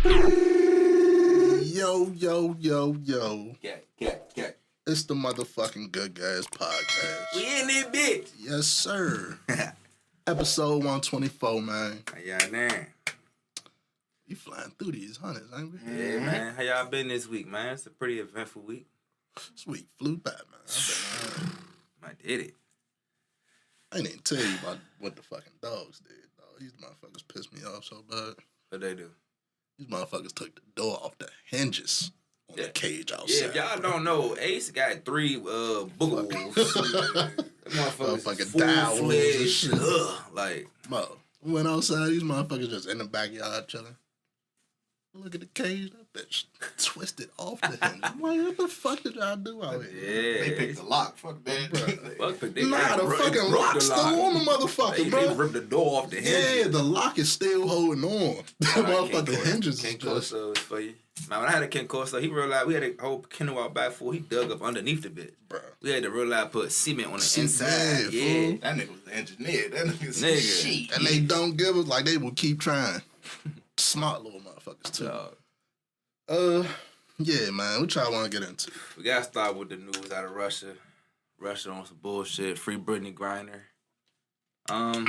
Yo. Get. It's the motherfucking Good Guys Podcast. We in this bitch. Yes, sir. Episode 124, man. How y'all doing? We flying through these hundreds, ain't we? Yeah, man. How y'all been this week, man? It's a pretty eventful week. This week flew by, man. I did it. I ain't even tell you about what the fucking dogs did, dog. These motherfuckers pissed me off so bad. What they do? These motherfuckers took the door off the hinges on the cage outside. Yeah, if y'all don't know, Ace got 3 booger wolves. Motherfucking die wolves and shit. Like, Mo, we went outside, these motherfuckers just in the backyard chilling. Look at the cage, that bitch twisted off the hinges. I'm like, what the fuck did y'all do out here? yeah. They picked the lock. Fuck that. The fucking lock's still on the motherfucker, bro. They ripped the door off the hinges. Yeah, the lock is still holding on. The motherfucking hinges is Ken just... Corso is for you. Man, when I had a Ken Corso, he realized we had a whole kennel out back before he dug up underneath the bitch. Bro. We had to realize put cement on the inside. Yeah. That nigga was the engineer. That nigga's Nigga. shit. And they don't give us, like, they will keep trying. Smart little motherfuckers, too. Dog. Yeah, what y'all want to get into? We gotta start with the news out of Russia. Russia on some bullshit. Free Brittany Griner. I'm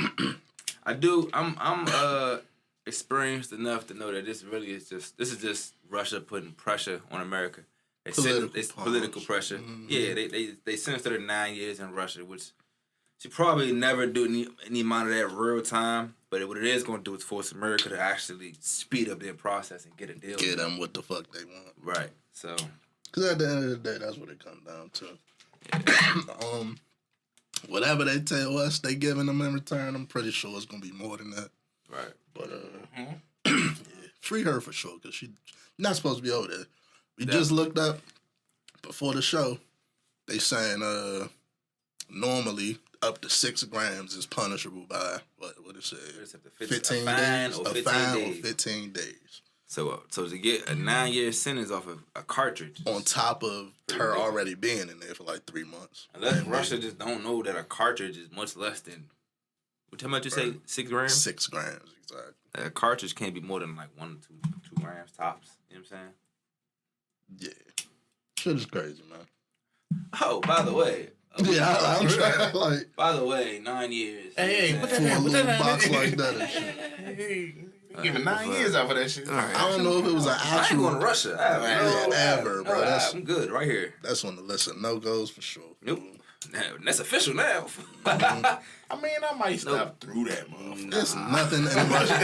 experienced enough to know that this is just Russia putting pressure on America. Political pressure. Mm-hmm. Yeah, they sentenced her to 9 years in Russia, which she probably never do any amount of that real time. But what it is going to do is force America to actually speed up their process and get a deal. Get them what the fuck they want. Right. So. Because at the end of the day, that's what it comes down to. Yeah. Whatever they tell us they giving them in return, I'm pretty sure it's going to be more than that. Right. But, yeah, free her for sure, because she's not supposed to be over there. We just looked up before the show. They saying normally up to 6 grams is punishable by, what it say? 15 days? Or 15 days. So to get a 9-year sentence off of a cartridge. On top of her already being in there for like 3 months. Unless Russia just don't know that a cartridge is much less than, how much you say, 6 grams? 6 grams, exactly. A cartridge can't be more than like 1 to 2 grams tops. You know what I'm saying? Yeah. Shit is crazy, man. Oh, by the way. I'm trying, like... By the way, 9 years. Hey, for a little box like that and shit. Hey, give 9 years out for that shit. Right. I don't know if it was an actual... I ain't going to Russia. Ever, bro. I'm good right here. That's on the list of no-goes for sure. Nope. That's official now. I mean, I might stop through that, motherfucker. There's nothing in Russia.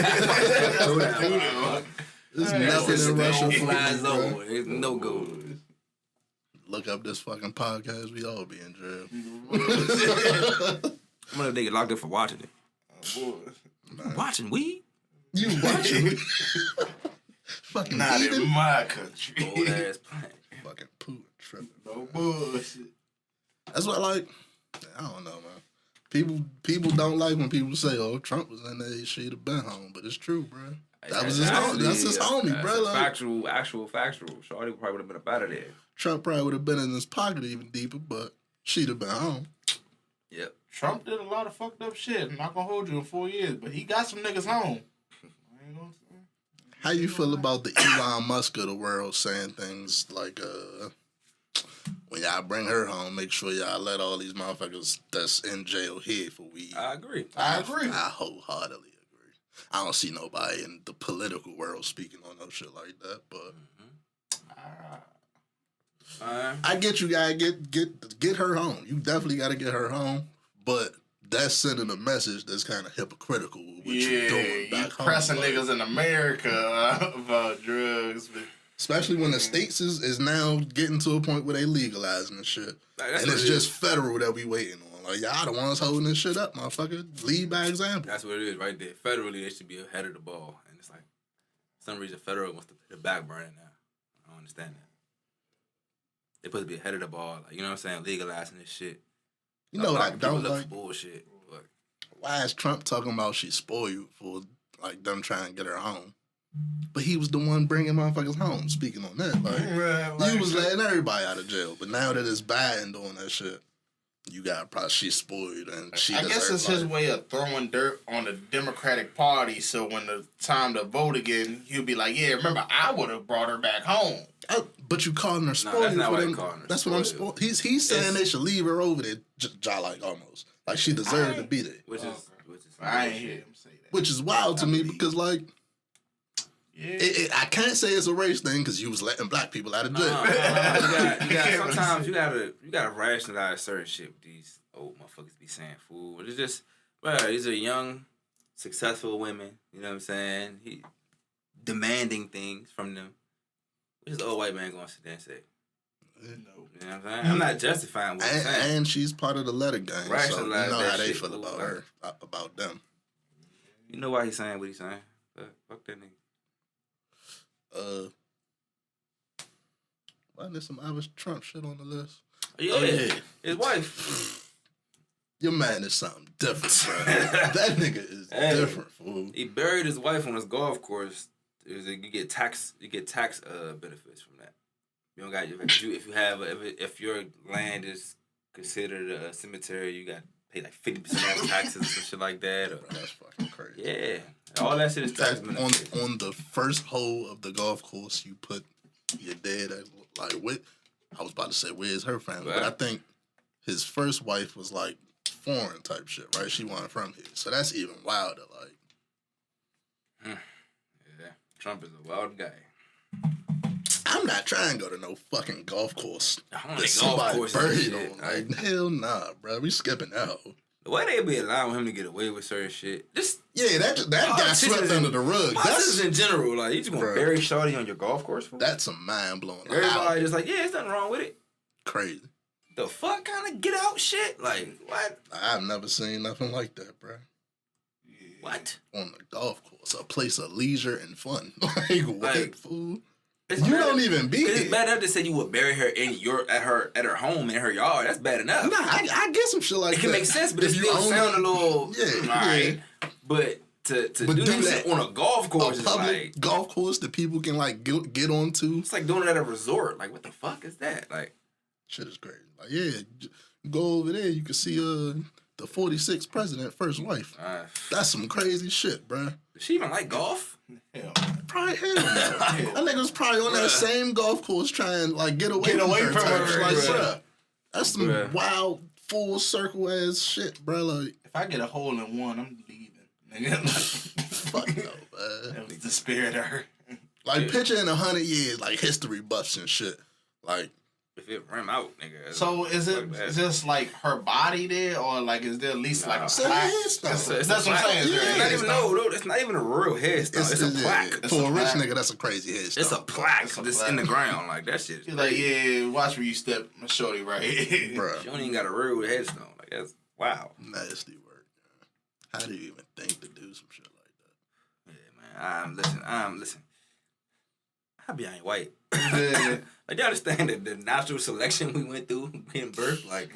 There's nothing in Russia for flies me, bro. over. There's no go. Look up this fucking podcast. We all be in jail. I'm gonna get locked up for watching it. Oh, boy. Watching weed? You watching? Fucking Not eating? in my country. Old ass plant. Fucking poo tripping. No bullshit. That's what I don't know, man. People don't like when people say, "Oh, Trump was in there, he should have been home," but it's true, bro. That was his homie. That's his homie, bro. Like, Factual. Shawty probably would have been up out of there. Trump probably would have been in his pocket even deeper, but she'd have been home. Yep. Trump did a lot of fucked up shit. I'm not gonna hold you in 4 years, but he got some niggas home. You know what I'm saying? How you feel about the Elon Musk of the world saying things like, when y'all bring her home, make sure y'all let all these motherfuckers that's in jail here for weed? I agree. I wholeheartedly agree. I don't see nobody in the political world speaking on no shit like that, but I get you gotta get her home. You definitely gotta get her home, but that's sending a message that's kind of hypocritical with what you're doing back home. Pressing niggas in America about drugs, but especially when the states is now getting to a point where they legalizing the shit, and it's just federal that we waiting on. Like, y'all the ones holding this shit up, motherfucker. Lead by example. That's what it is right there. Federally, they should be ahead of the ball, and it's like for some reason federal wants to put the back burner now. I don't understand that. They supposed to be ahead of the ball, like, you know what I'm saying, legalizing this shit. You know what I don't look like? for bullshit. But why is Trump talking about she spoiled for like them trying to get her home? But he was the one bringing motherfuckers home. Speaking on that, like, you was letting everybody out of jail, but now that it's Biden doing that shit, you got probably she's spoiled and she. I guess it's his way of throwing dirt on the Democratic Party. So when the time to vote again, he'll be like, "Yeah, remember I would have brought her back home." But you calling her spoiled? that's not for what them. I'm calling her. That's what I'm spoiled. spoiled. He's saying they should leave her over there, like almost like she deserved to be there. Which is I ain't hear him say that. Which is wild to me because like. Yeah. I can't say it's a race thing because you was letting black people out of jail. Sometimes you gotta rationalize certain shit with these old motherfuckers be saying fool. It's just, bro, these are young, successful women. You know what I'm saying? He demanding things from them. What is old white man gonna sit there and say? No. You know what I'm saying? I'm not justifying what he's saying. And she's part of the letter gang, so you Rationalize know that how they shit, feel fool. about her, about them. You know why he's saying what he's saying? Fuck that nigga. Why there's some Irish Trump shit on the list? Yeah, his wife. Your man is something different, bro. That nigga is different, fool. He buried his wife on his golf course. You get tax benefits from that. You don't got if your land is considered a cemetery, you got to pay like 50% of taxes or some shit like that. Bro, that's fucking crazy. Yeah, all that shit is tax benefits. On the first hole of the golf course, you put your dad at, like with. I was about to say where's her family, but I think his first wife was like foreign type shit, right? She wasn't from here, so that's even wilder. Like, yeah, Trump is a wild guy. I'm not trying to go to no fucking golf course. That somebody buried on. Like, hell nah, bro. We skipping out. The way they be allowing him to get away with certain shit, that got swept under the rug. That's in general. Like, you just gonna bury shorty on your golf course? Fool? That's some mind blowing. Everybody just like, yeah, there's nothing wrong with it. Crazy. The fuck kind of get out shit? Like, what? I've never seen nothing like that, bro. What? On the golf course, a place of leisure and fun. Like, fool. You don't even be there. It's bad enough to say you would bury her at her home in her yard. That's bad enough. Nah, I get some shit like that. It can make sense, but it still sound a little right. But to do that on a golf course, a public golf course that people can like get onto. It's like doing it at a resort. Like, what the fuck is that? Like, shit is crazy. Like, go over there, you can see the 46th president, first wife. That's some crazy shit, bruh. Does she even like golf? Hell. Probably hell no. That nigga was probably on that same golf course trying like get away from her. Like, bruh, that's some wild full circle ass shit, bruh. Like, if I get a hole in one, I'm leaving. Nigga, fuck no, man. That was the spirit of her. Like, picture in 100 years, like history buffs and shit. Like, if it rim out, nigga. So is it just like her body there, or like is there at least like a plaque? That's what I'm saying. It's not even a real headstone. It's a plaque. For a rich nigga, that's a crazy headstone. It's a plaque that's in the ground. Like, that shit. She's like, yeah, watch where you step, shorty, right? Bruh. She don't even got a real headstone. Like, that's wow. Nasty work. How do you even think to do some shit like that? Yeah, man. Listen. I be ain't white. Like, you understand the natural selection we went through being birthed? Like,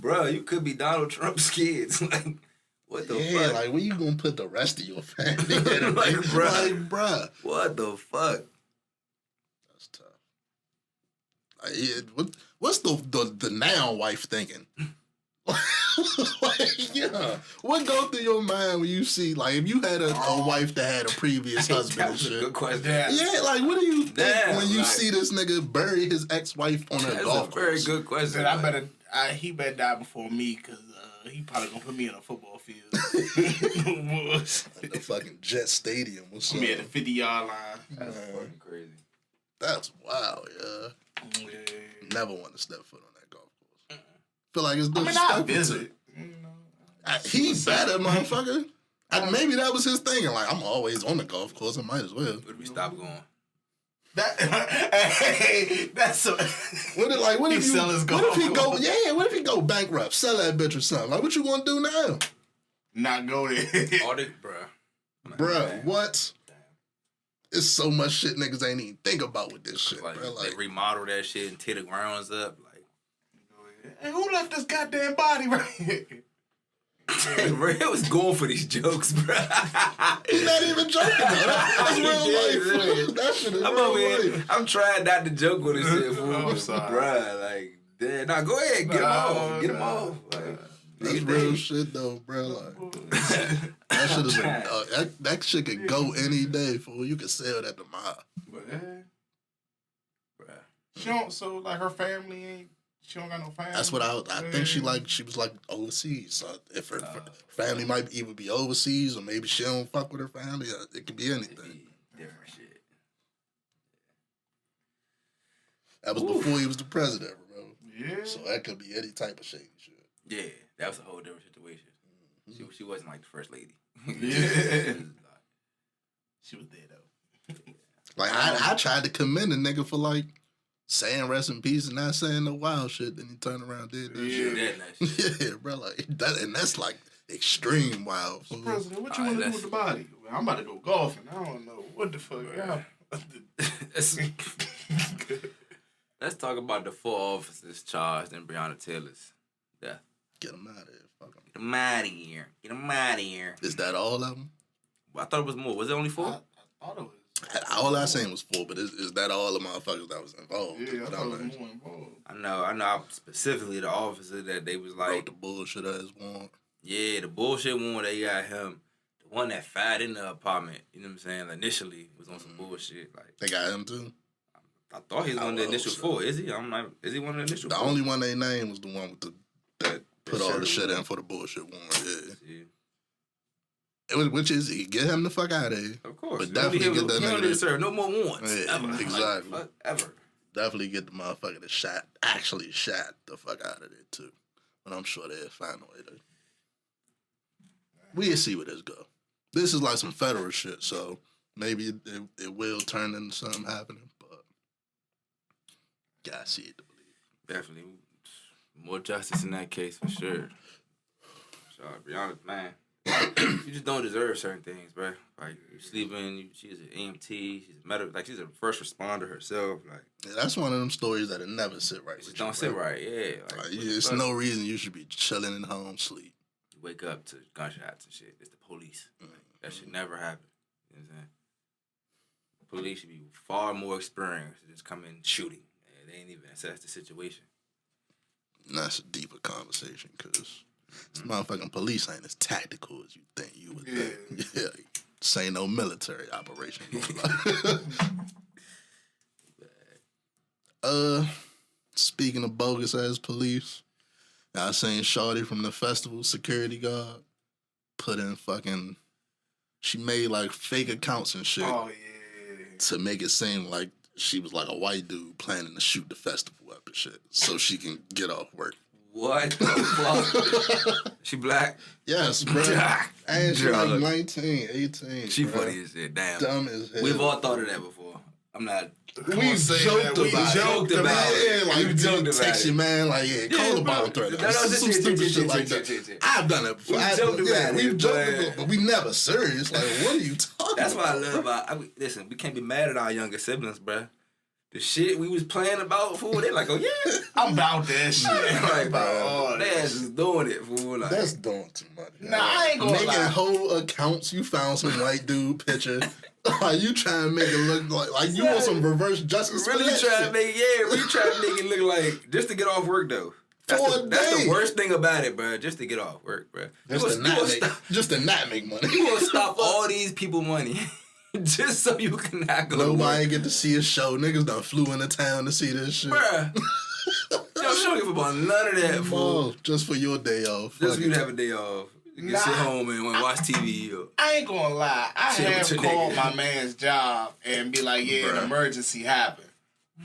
bro, you could be Donald Trump's kids. Like, what the fuck? Like, where you gonna put the rest of your family? Like, bruh. What the fuck? That's tough. Like, what's the now wife thinking? Like, yeah. What go through your mind when you see, like, if you had a wife that had a previous husband and shit? That's a good question. Yeah, like, what do you think when you see this nigga bury his ex-wife on a golf course? That's a very good question. He better die before me, because he probably gonna put me in a football field. The fucking Jet Stadium or something. Me at the 50-yard line. That's fucking crazy. That's wild, yeah. Never want to step foot on that golf course. Feel like it's disrespectful. I visit. He better, motherfucker. Maybe that was his thing. Like, I'm always on the golf course. I might as well. What if we stop going? That's a. What if he go bankrupt? Sell that bitch or something. Like, what you gonna do now? Not go there. Bruh, what? There's so much shit niggas ain't even think about with this shit, like, bro. Like, they remodel that shit and tear the grounds up. Like, hey, who left this goddamn body right here? Hey, bro, he was going for these jokes, bro. He's not even joking, though. That's real life. That shit is real life. I'm trying not to joke with this shit, fool. I'm sorry. Bruh, like, Yeah, nah, go ahead, get him off. Get him off. Like, That's real shit though, bro. Like, that shit is that shit could go any day, fool. You can sell that to mile. She don't. So like her family ain't. She don't got no family. That's what I think she was like overseas. So if her family might either be overseas or maybe she don't fuck with her family. It could be anything. Different shit. That was before he was the president, bro. Yeah. So that could be any type of shady shit. Yeah, that was a whole different situation. She wasn't like the first lady. Yeah. She was there though. Like I tried to commend a nigga for like saying rest in peace and not saying no wild shit. Then he turned around and did that shit. Yeah, bro. Like that, and that's like extreme wild. So President, what you want to do with the body? Well, I'm about to go golfing. I don't know what the fuck. Let's talk about the 4 officers charged in Breonna Taylor's death. Get him out of here. Fuck him. Get him out of here. Get him out of here. Is that all of them? Well, I thought it was more. Was it only 4? I thought it was. All I seen was 4, but is that all the motherfuckers that was involved? Yeah, I thought it was more involved. I know. Specifically, the officer that they was like wrote the bullshit as warrant. Yeah, the bullshit one where they got him, the one that fired in the apartment. You know what I'm saying? Like, initially was on some bullshit. Like they got him too. I thought he was one of the initial 4. Is he? I'm like, is he one of the initial? The 4? only one they named was the one with that put all the shit in for the bullshit warrant. Yeah. Which is he get him the fuck out of here. Of course, but definitely get that nigga to serve no more warrants. Yeah, ever. exactly. Like, ever. Definitely get the motherfucker that actually shot the fuck out of there too. But I'm sure they'll find a way to. We'll see where this go. This is like some federal shit, so maybe it will turn into something happening. But gotta see it to believe. Definitely more justice in that case for sure. So to be honest, man. You just don't deserve certain things, bro. Like you sleeping, she's an EMT, she's a first responder herself. Like yeah, that's one of them stories that'll never sit right. Just don't sit right, yeah. Like there's no reason you should be chilling in home sleep. You wake up to gunshots and shit. It's the police. Like, that should never happen. You know what I'm saying? The police should be far more experienced to just come in shooting. And they ain't even assess the situation. And that's a deeper conversation because. This motherfucking police ain't as tactical as you think you would think. Yeah. This ain't no military operation. Speaking of bogus ass police, I seen Shorty from the festival security guard put in fucking. She made like fake accounts and shit. Oh yeah. To make it seem like she was like a white dude planning to shoot the festival up and shit, so she can get off work. What the fuck? She black? Yes, bro. And she like 19, 18. She bro. funny as shit. Damn. Dumb as hell. We've all thought of that before. I'm not. We joked about it. Yeah, like we joked about text it. your man, like, call the bomb threat. Some stupid shit like that. I've done it before. We joked about it. We've joked about it, but we never serious. Like, what are you talking about? That's what I love about. Listen, we can't be mad at our younger siblings, bro. The shit we was playing about, fool, they like, oh yeah, I'm about that shit. Like, bro, they ass just doing it, fool. Like, that's doing too much. Nah, I ain't gonna making lie. whole accounts. You found some white dude picture. Like you trying to make it look like you want some reverse justice. Really trying to make it look like just to get off work though. That's the worst thing about it, bro. Just to get off work, bro. Just to not make money. You gonna stop all these people money. Just so you can not go. Nobody get to see a show. Niggas done flew into town to see this shit. Bruh. Yo, she don't give about none of that, fool. Just for your day off. Just for you to have a day off. You can sit home and watch TV. Or I ain't gonna lie. I have called nigga. my man's job and be like, yeah, an emergency happened.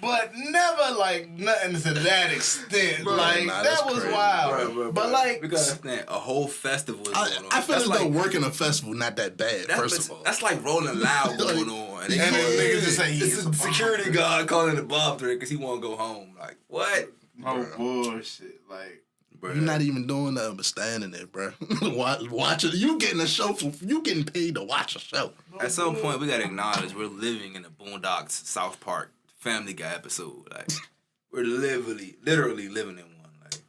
But never like nothing to that extent. Bro, like that was crazy. Wild. Bro. But like, because a whole festival is going on. I feel as though working a festival not that bad. First of all, that's like Rolling Loud going on. And niggas just say it's a security guard calling the bomb threat because he won't go home. Like what? Oh bullshit. Like. You're not even doing nothing but standing there, bro. Watch it. You getting a show you getting paid to watch a show. At some point, we gotta acknowledge we're living in the Boondocks, South Park, Family Guy episode. Like we're literally living in one. Like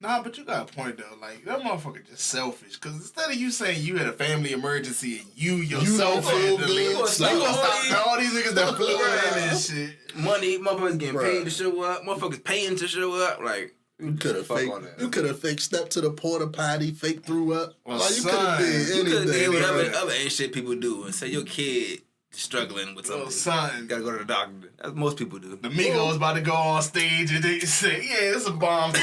nah, but you got a point though. Like that motherfucker just selfish. Cause instead of you saying you had a family emergency and you yourself had to leave, all these niggas that flew in and shit. Money, motherfuckers getting paid to show up. Motherfuckers paying to show up. Like You could have faked stepped to the porta potty, fake threw up. Well, you could have did anything. You could have did whatever other ain't shit people do and say your kid struggling with something. Well, son, gotta go to the doctor. That's what most people do. The Migos about to go on stage and they say, "Yeah, it's a bomb."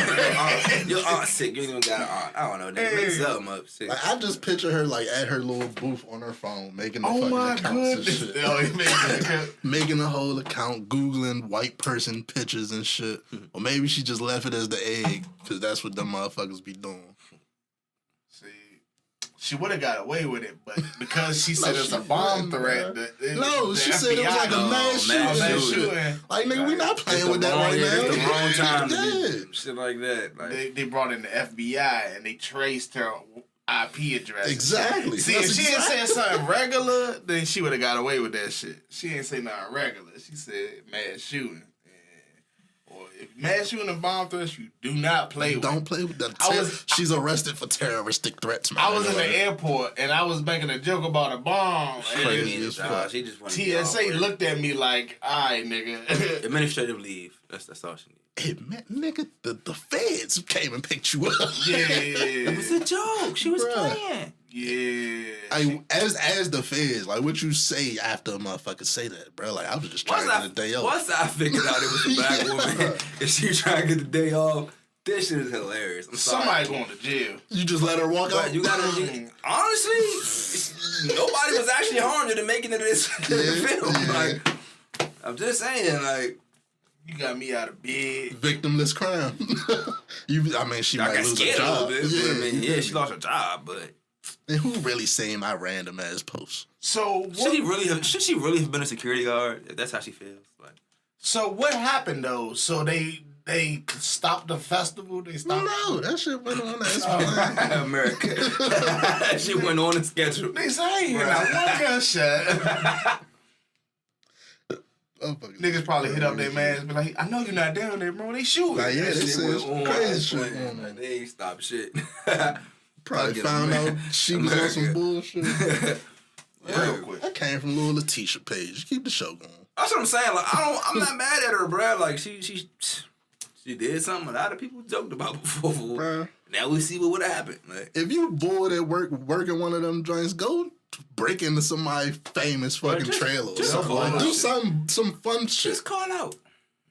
Your aunt's sick. You ain't even got an aunt. I don't know. They make something up. Shit. Like, I just picture her like at her little booth on her phone making the fucking accounts and shit. Making a whole account, Googling white person pictures and shit. Or maybe she just left it as the egg because that's what them motherfuckers be doing. She would have got away with it, but because she said it's a bomb threat. She said it was like a mass shooting. Like, nigga, we not playing with that right now. It's the wrong time to do shit like that. Like, they brought in the FBI and they traced her IP address. Exactly. See, if she didn't say something regular, then she would have got away with that shit. She didn't say nothing regular. She said mass shooting. If mass shooting and bomb threats, you do not play with. Don't play with that. She's arrested for terroristic threats, man. I was in the airport and I was making a joke about a bomb. Crazy as fuck. She just TSA looked at me like, "All right, nigga." Administrative leave. That's all she needs. Hey, man, nigga, the feds came and picked you up. Yeah. It was a joke. She was playing. Yeah. As the feds, like, what you say after a motherfucker say that, bro? Like, I was just trying to get the day off. Once I figured out it was a black woman and she trying to get the day off, this shit is hilarious. Somebody going to jail. You just let her walk out? You gotta, honestly, nobody was actually harmed in making it this film. Yeah. Like, I'm just saying, like, you got me out of bed. Victimless crime. She might lose her job. She lost her job, but. And who really seen my random ass post? So should she really have been a security guard? If that's how she feels. Like, so what happened though? So they stopped the festival. They stopped. No, that shit went on. America. That shit went on the schedule. They say not one gunshot. Niggas probably hit up their mans and be like, "I know you're not down there, bro. They shooting." Like, yeah, they said crazy shit. Like, they ain't stop shit. Probably found out she was on some bullshit. Real quick. That came from little Letitia Page. Keep the show going. That's what I'm saying. Like, I'm not mad at her, bro. Like, she did something a lot of people joked about before. Bruh. Now we see what would have happened. Like, if you bored at working one of them joints, go break into somebody famous fucking trailer or something. Do some fun shit. Just call out.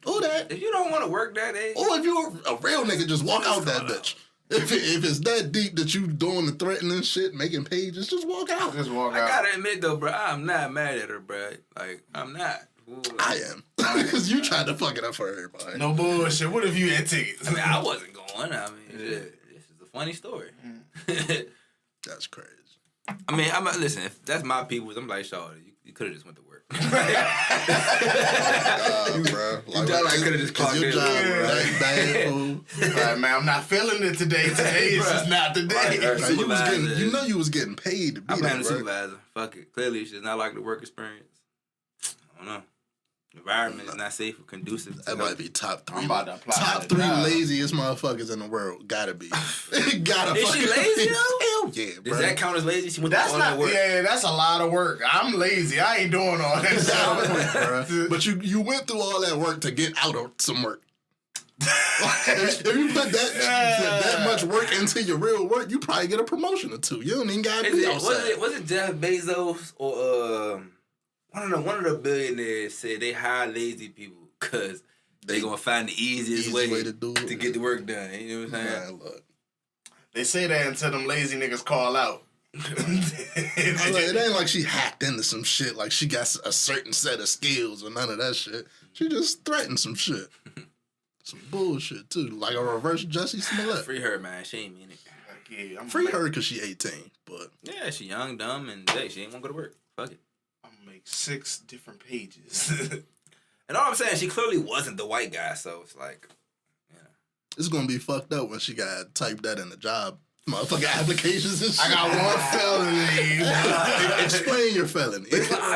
Or that. If you don't want to work that day. Or if you're a real nigga, just walk out that bitch. If it's that deep that you doing the threatening shit, making pages, just walk out. Just walk out. I gotta admit though, bro, I'm not mad at her, bro. Like, I'm not. I am. Because you tried to fuck it up for everybody. No bullshit. What if you had tickets? I mean, I wasn't going. I mean, shit, this is a funny story. That's crazy. I mean, listen, if that's my people's, I'm like, Shawty, you could have just went to work. Bro. Like, I could have just clocked your in. job bad, fool. Right, man, I'm not feeling it today. Today is just not the day. Like, you was getting paid to be there, I'm a supervisor. Fuck it. Clearly, it's just not like the work experience. I don't know. The environment is not safe or conducive. That might be top 3. I'm about to apply top 3 laziest motherfuckers in the world. Gotta be. Gotta. Is she lazy though? Hell yeah, bro. Does that count as lazy? She went that's to all not. that work. Yeah, that's a lot of work. I'm lazy. I ain't doing all that shit. But you went through all that work to get out of some work. If you put that much work into your real work, you probably get a promotion or 2. You don't even gotta be outside. Was it Jeff Bezos or one of the billionaires said they hire lazy people because they gonna find the easiest way to get the work done. You know what I'm saying? Man, look. They say that until them lazy niggas call out. It ain't like she hacked into some shit. Like she got a certain set of skills or none of that shit. She just threatened some shit. Some bullshit too. Like a reverse Jussie Smollett. Free her, man. She ain't mean it. Yeah, free her because she 18. But yeah, she young, dumb, and she ain't want to go to work. Fuck it. 6 different pages. And all I'm saying, she clearly wasn't the white guy, so it's like, it's gonna be fucked up when she got typed that in the job motherfucking applications and shit. I got 1 felony. Explain your felony.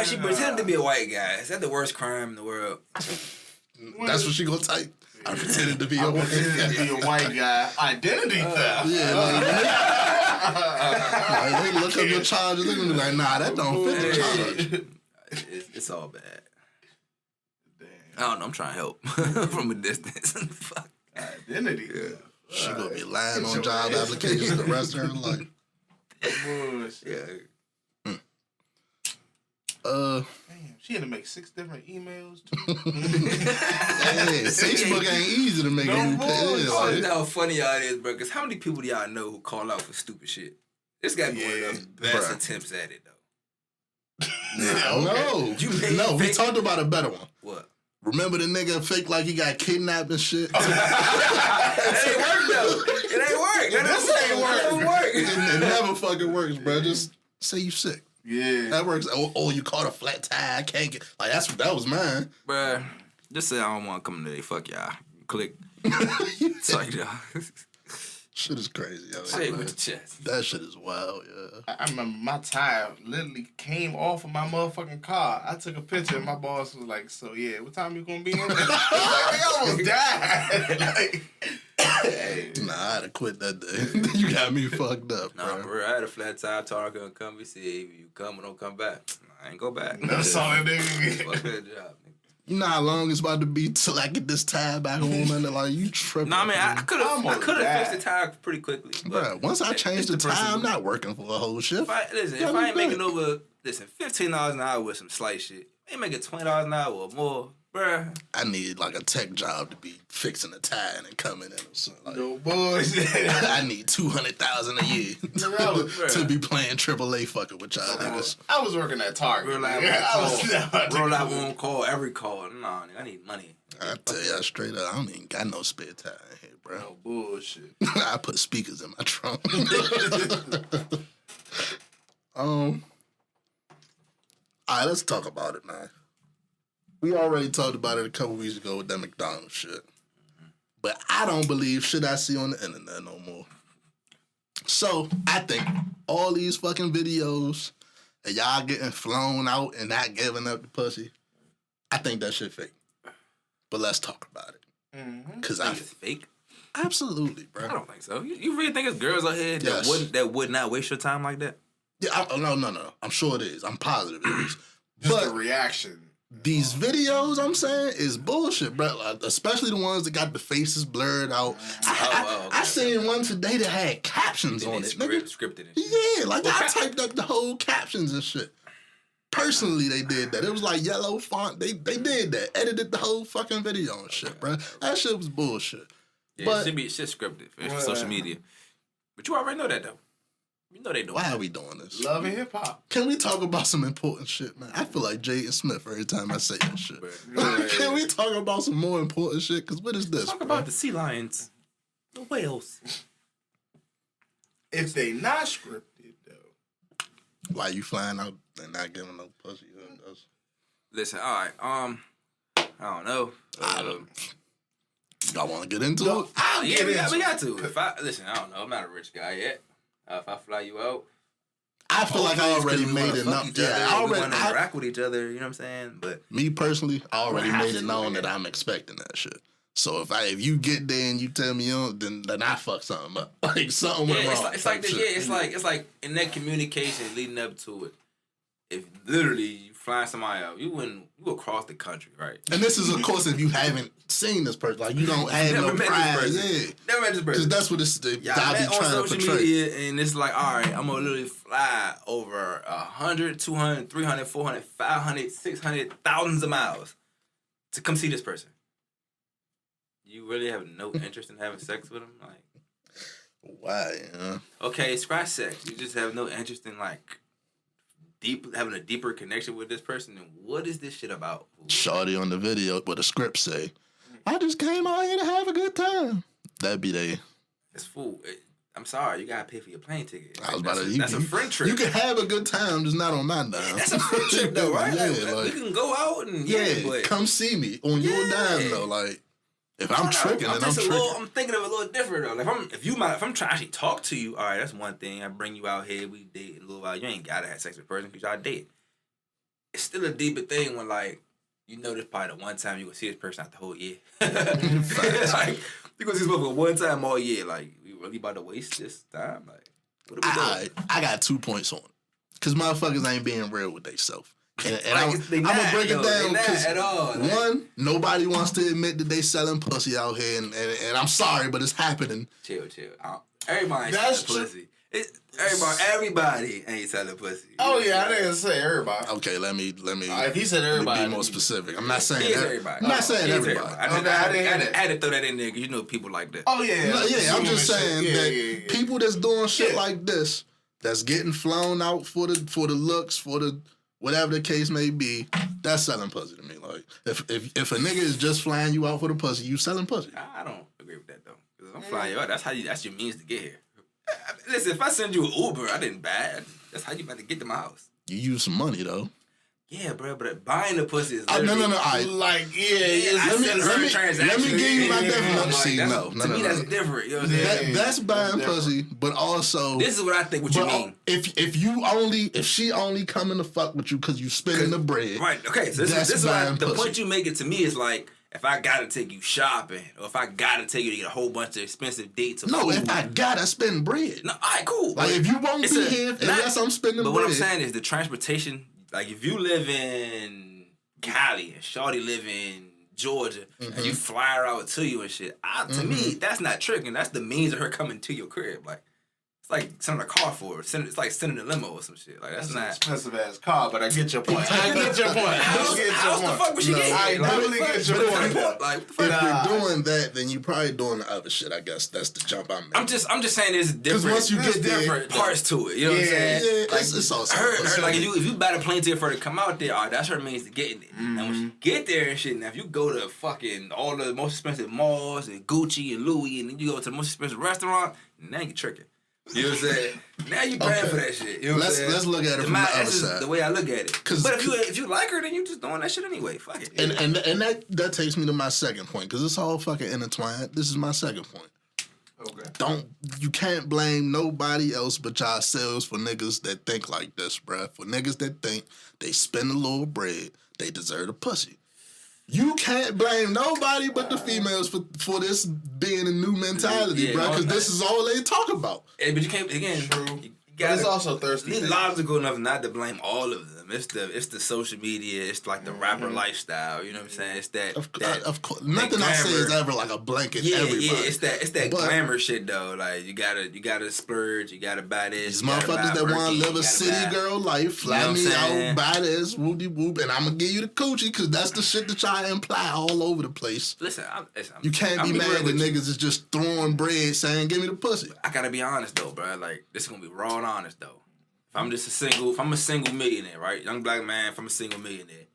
She pretended to be a white guy. Is that the worst crime in the world? That's what she gonna type. I pretended to be a white guy. Identity theft. Yeah, like, look up your charges. They're gonna be like, nah, that don't fit the charge. It's all bad. Damn. I don't know. I'm trying to help from a distance. Fuck. Identity theft. She gonna be lying on job applications the rest of her life. Bullshit. Yeah. Damn, she had to make 6 different emails too. Hey, Facebook ain't easy to make No a new page. Oh, you Like, know how funny y'all is, bro? Because how many people do y'all know who call out for stupid shit? This got to be one of the best Bruh. attempts at it, though. No, we fake- talked about a better one. What? Remember the nigga fake like he got kidnapped and shit? It ain't work, though. It ain't work. This ain't work. It never fucking works, bro. Just say you sick. Yeah. That works. Oh, you caught a flat tire. I can't get like that was mine. Bruh, just say I don't want to come today. Fuck y'all. Click. Sorry, y'all. Shit is crazy. Yo, Say it man. with your chest. That shit is wild, yeah. I remember my tire literally came off of my motherfucking car. I took a picture and my boss was like, so yeah, what time you gonna be in? I almost died. Like, hey. Nah, I had to quit that day. You got me fucked up, Nah, bro. bro, I had a flat tire. Told I couldn't come. He said, if you come or don't come back, I ain't go back. That's all that nigga Fuck get. that job, nigga. You know how long it's about to be till I get this tire back home and they're like, you tripping. No, I mean, I could have Almost fixed died. the tire pretty quickly. Bro, once I change the tire, I'm not working for a whole shift. If I ain't making over, $15 an hour with some slight shit, I ain't making $20 an hour or more, bruh. I need like a tech job to be fixing a tire and then coming in or something. Like, No bullshit. I need $200,000 a year to be playing AAA fucking with y'all niggas. I was working at Target. Roll out roll out on call, every call. Nah, nigga, I need money. I tell y'all straight up, I don't even got no spare tire in here, bro. No bullshit. I put speakers in my trunk. All right, let's talk about it now. We already talked about it a couple weeks ago with that McDonald's shit. But I don't believe shit I see on the internet no more. So I think all these fucking videos and y'all getting flown out and not giving up the pussy, I think that shit fake. But let's talk about it. Cause Think it's fake? absolutely, bro. I don't think so. You really think it's girls out here Yes. that would not waste your time like that? Yeah, no. I'm sure it is. I'm positive it is. Just But the reaction. these videos, I'm saying, is bullshit, bro. Like, especially the ones that got the faces blurred out. I seen one today that had captions on it. Nigga. Scripted and shit. Yeah, like I typed up the whole captions and shit. Personally, they did that. It was like yellow font. They did that. Edited the whole fucking video and shit, bro. That shit was bullshit. Yeah, But- it should scripted for social media. But you already know that, though. You know they do. Why are we doing this? Love and hip hop. Can we talk about some important shit, man? I feel like Jaden Smith every time I say that shit. Right. Can we talk about some more important shit? Because what is this, Talk bro? about the sea lions, the whales. If they not scripted though. Why you flying out and not giving no pussy? That's- Listen, all right. I don't know. Y'all want to get into No, it? I'll Yeah, get we into got to. If I listen, I don't know. I'm not a rich guy yet. If I fly you out, I feel like I already made it known. Yeah, I we want already. to interact with each other. You know what I'm saying? But Me personally, I already Well, made it absolutely. known that I'm expecting that shit. So if you get there and you tell me you don't, then I fuck something up. Like something went yeah, wrong. it's like type that. shit. Yeah, it's like in that communication leading up to it. If literally you flying somebody out, you go across the country, right? And this is, of course, if you haven't seen this person, like you don't have Never no met pride. this person. Yeah, Never met this because person. that's what it's. Yeah, I I be met on trying to social portray. media, and it's like, all right, I'm gonna literally fly over 100, 200, 300, 400, 500, 600, thousands of miles to come see this person. You really have no interest in having sex with him? Like, Why? okay, scratch sex. You just have no interest in like having a deeper connection with this person. And what is this shit about? Shawty on the video with a script say, "I just came out here to have a good time." That'd be they. It's fool. I'm sorry, you gotta pay for your plane ticket. I was about to. That's a friend trip. You can have a good time, just not on my dime. That's a friend trip though, right? Yeah, Like, we can go out and but come see me on your Yeah. dime though. Like, if I'm tricking, then I'm just tricking. I'm thinking of it a little different though. Like if I'm trying to actually talk to you, all right, that's one thing. I bring you out here, we date in a little while. You ain't gotta have sex with a person because y'all date. It's still a deeper thing when like you know this probably the one time you gonna see this person out the whole year. Like you gonna see this motherfucker one time all year. Like we really about to waste this time? Like what are we doing? I got 2 points on it. Because motherfuckers ain't being real with themselves. I'm gonna break it down because at all. One, nobody wants to admit that they selling pussy out here, and I'm sorry, but it's happening. Chill. Everybody ain't selling pussy. Everybody ain't selling pussy. Oh yeah, I didn't say everybody. Okay, let me. If he said everybody, be more specific. I'm not saying everybody. I'm not saying everybody. I had to throw that in there because you know people like that. Oh yeah, I'm just saying that people that's doing shit like this, that's getting flown out for the looks, for the whatever the case may be, that's selling pussy to me. Like if a nigga is just flying you out for the pussy, you selling pussy. I don't agree with that though. Because if I'm flying you out, that's your means to get here. Listen, if I send you an Uber, I didn't buy. That's how you about to get to my house. You use some money though. Yeah, bro, but buying the pussy is no. Let me give you my definition. To me, that's different. You know what I'm saying? That's buying pussy, but also this is what I think. What you mean? If she only coming to fuck with you because you spending the bread, right? Okay, so this is the point you make it to me is like. If I gotta take you shopping, or if I gotta take you to get a whole bunch of expensive dates, if I gotta spend bread, no, all right, cool. Like if you won't be here unless I'm spending bread. But what I'm saying is the transportation. Like if you live in Cali and Shawty live in Georgia, and you fly her out to you and shit, to me that's not tricking. That's the means of her coming to your crib. Like it's like sending a car for her. It's like sending a limo or some shit. Like that's not an expensive ass car, but I get your point. How the fuck would she get? I totally get your point. Like what the fuck? If you're doing that, then you probably doing the other shit. I guess that's the jump I'm making. I'm just saying there's different. Once you get different parts to it. You know what I'm saying? Yeah, it's also her like if you buy the plane ticket for her to come out there, that's her means to getting it. And when she get there and shit, now if you go to fucking all the most expensive malls and Gucci and Louis, and then you go to the most expensive restaurant, now you tricking. You know what I'm saying? Now you paying for that shit. You know what I'm saying? Let's look at it from the other side. The way I look at it. But if you like her, then you just doing that shit anyway. Fuck it. And that takes me to my second point because it's all fucking intertwined. This is my second point. Okay. You can't blame nobody else but yourselves for niggas that think like this, bruh. For niggas that think they spend a little bread, they deserve a pussy. You can't blame nobody but the females for this being a new mentality, bro. Because this is all they talk about. But you can't again. True. But it's also thirsty. It's logical enough not to blame all of them. It's the social media. It's like the rapper lifestyle. You know what I'm saying? It's that. Of course, nothing I say is ever like a blanket. Everybody. Yeah. It's that glamour shit though. Like you gotta splurge. You gotta buy this. These motherfuckers that want to live a city girl life, fly me out, buy this, whoop de whoop, and I'm gonna give you the coochie because that's the shit that y'all imply all over the place. Listen, you can't be mad that niggas is just throwing bread saying give me the pussy. I gotta be honest though, bro. Like this is gonna be raw and honest though. If I'm a single millionaire, right? Young black man, if I'm a single millionaire.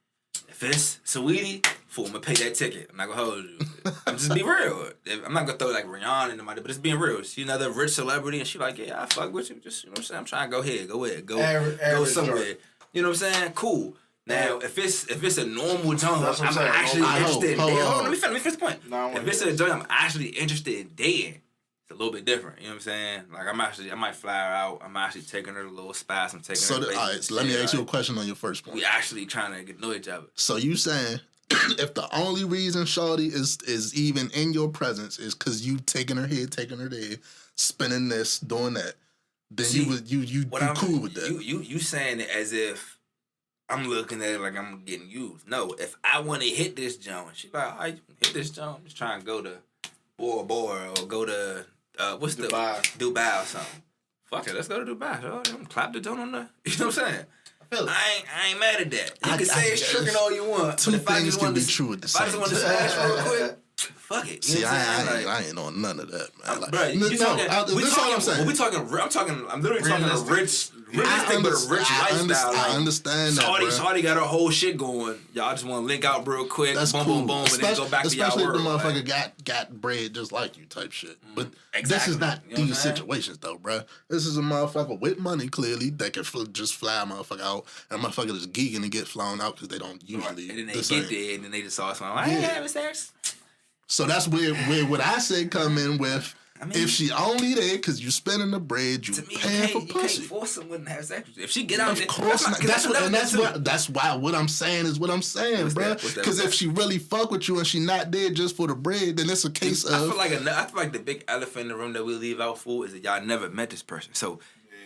If it's Saweetie, fool, I'm gonna pay that ticket. I'm not gonna hold you. I'm just be real. I'm not gonna throw like Rihanna in the money, but it's being real. She another rich celebrity and she like, yeah, I fuck with you. Just, you know what I'm saying? I'm trying to go somewhere. You know what I'm saying? Cool. Now, if it's a normal joint, I'm actually interested in dating. Hold on, let me finish the point. If it's a joint I'm actually interested in dating, it's a little bit different. You know what I'm saying? Like I might fly her out. I'm actually taking her to little spots. I'm taking her to all right, so let me ask you a question on your first point. We actually trying to get to know each other. So you saying if the only reason shawty is even in your presence is because you taking her here, taking her there, spinning this, doing that, then you cool with that. You saying it as if I'm looking at it like I'm getting used. No, if I want to hit this joint, she like, all right, hit this joint. I'm just trying to go to Bora Bora or go to Dubai or something. Fuck it, let's go to Dubai. Oh, clap the joint on the. You know what I'm saying? I ain't mad at that. You can say it's tricking all you want. Two things can be true at the same time. If I just want to smash real quick, fuck it. See, I ain't on none of that, man. Like, bro, this is all I'm saying. I'm literally talking a rich lifestyle. I understand that, bro. Shawty got her whole shit going. Y'all just want to link out real quick, that's boom, cool. boom, boom, and then go back to y'all work. Especially if the motherfucker got bread just like you type shit. But this is not these situations, though, bro. This is a motherfucker with money, clearly, that can just fly a motherfucker out, and a motherfucker is geeking to get flown out because they don't usually. And then they get there, and then they just saw something. I ain't having sex. So that's where what I say come in with. I mean, if she only there because you spending the bread, you paying for pussy. You can't force someone to have sex with you. If she get out there, of course not. That's why what I'm saying is what I'm saying, bro. Because if she really fuck with you and she not there just for the bread, then it's a case of. I feel like the big elephant in the room that we leave out for is that y'all never met this person. So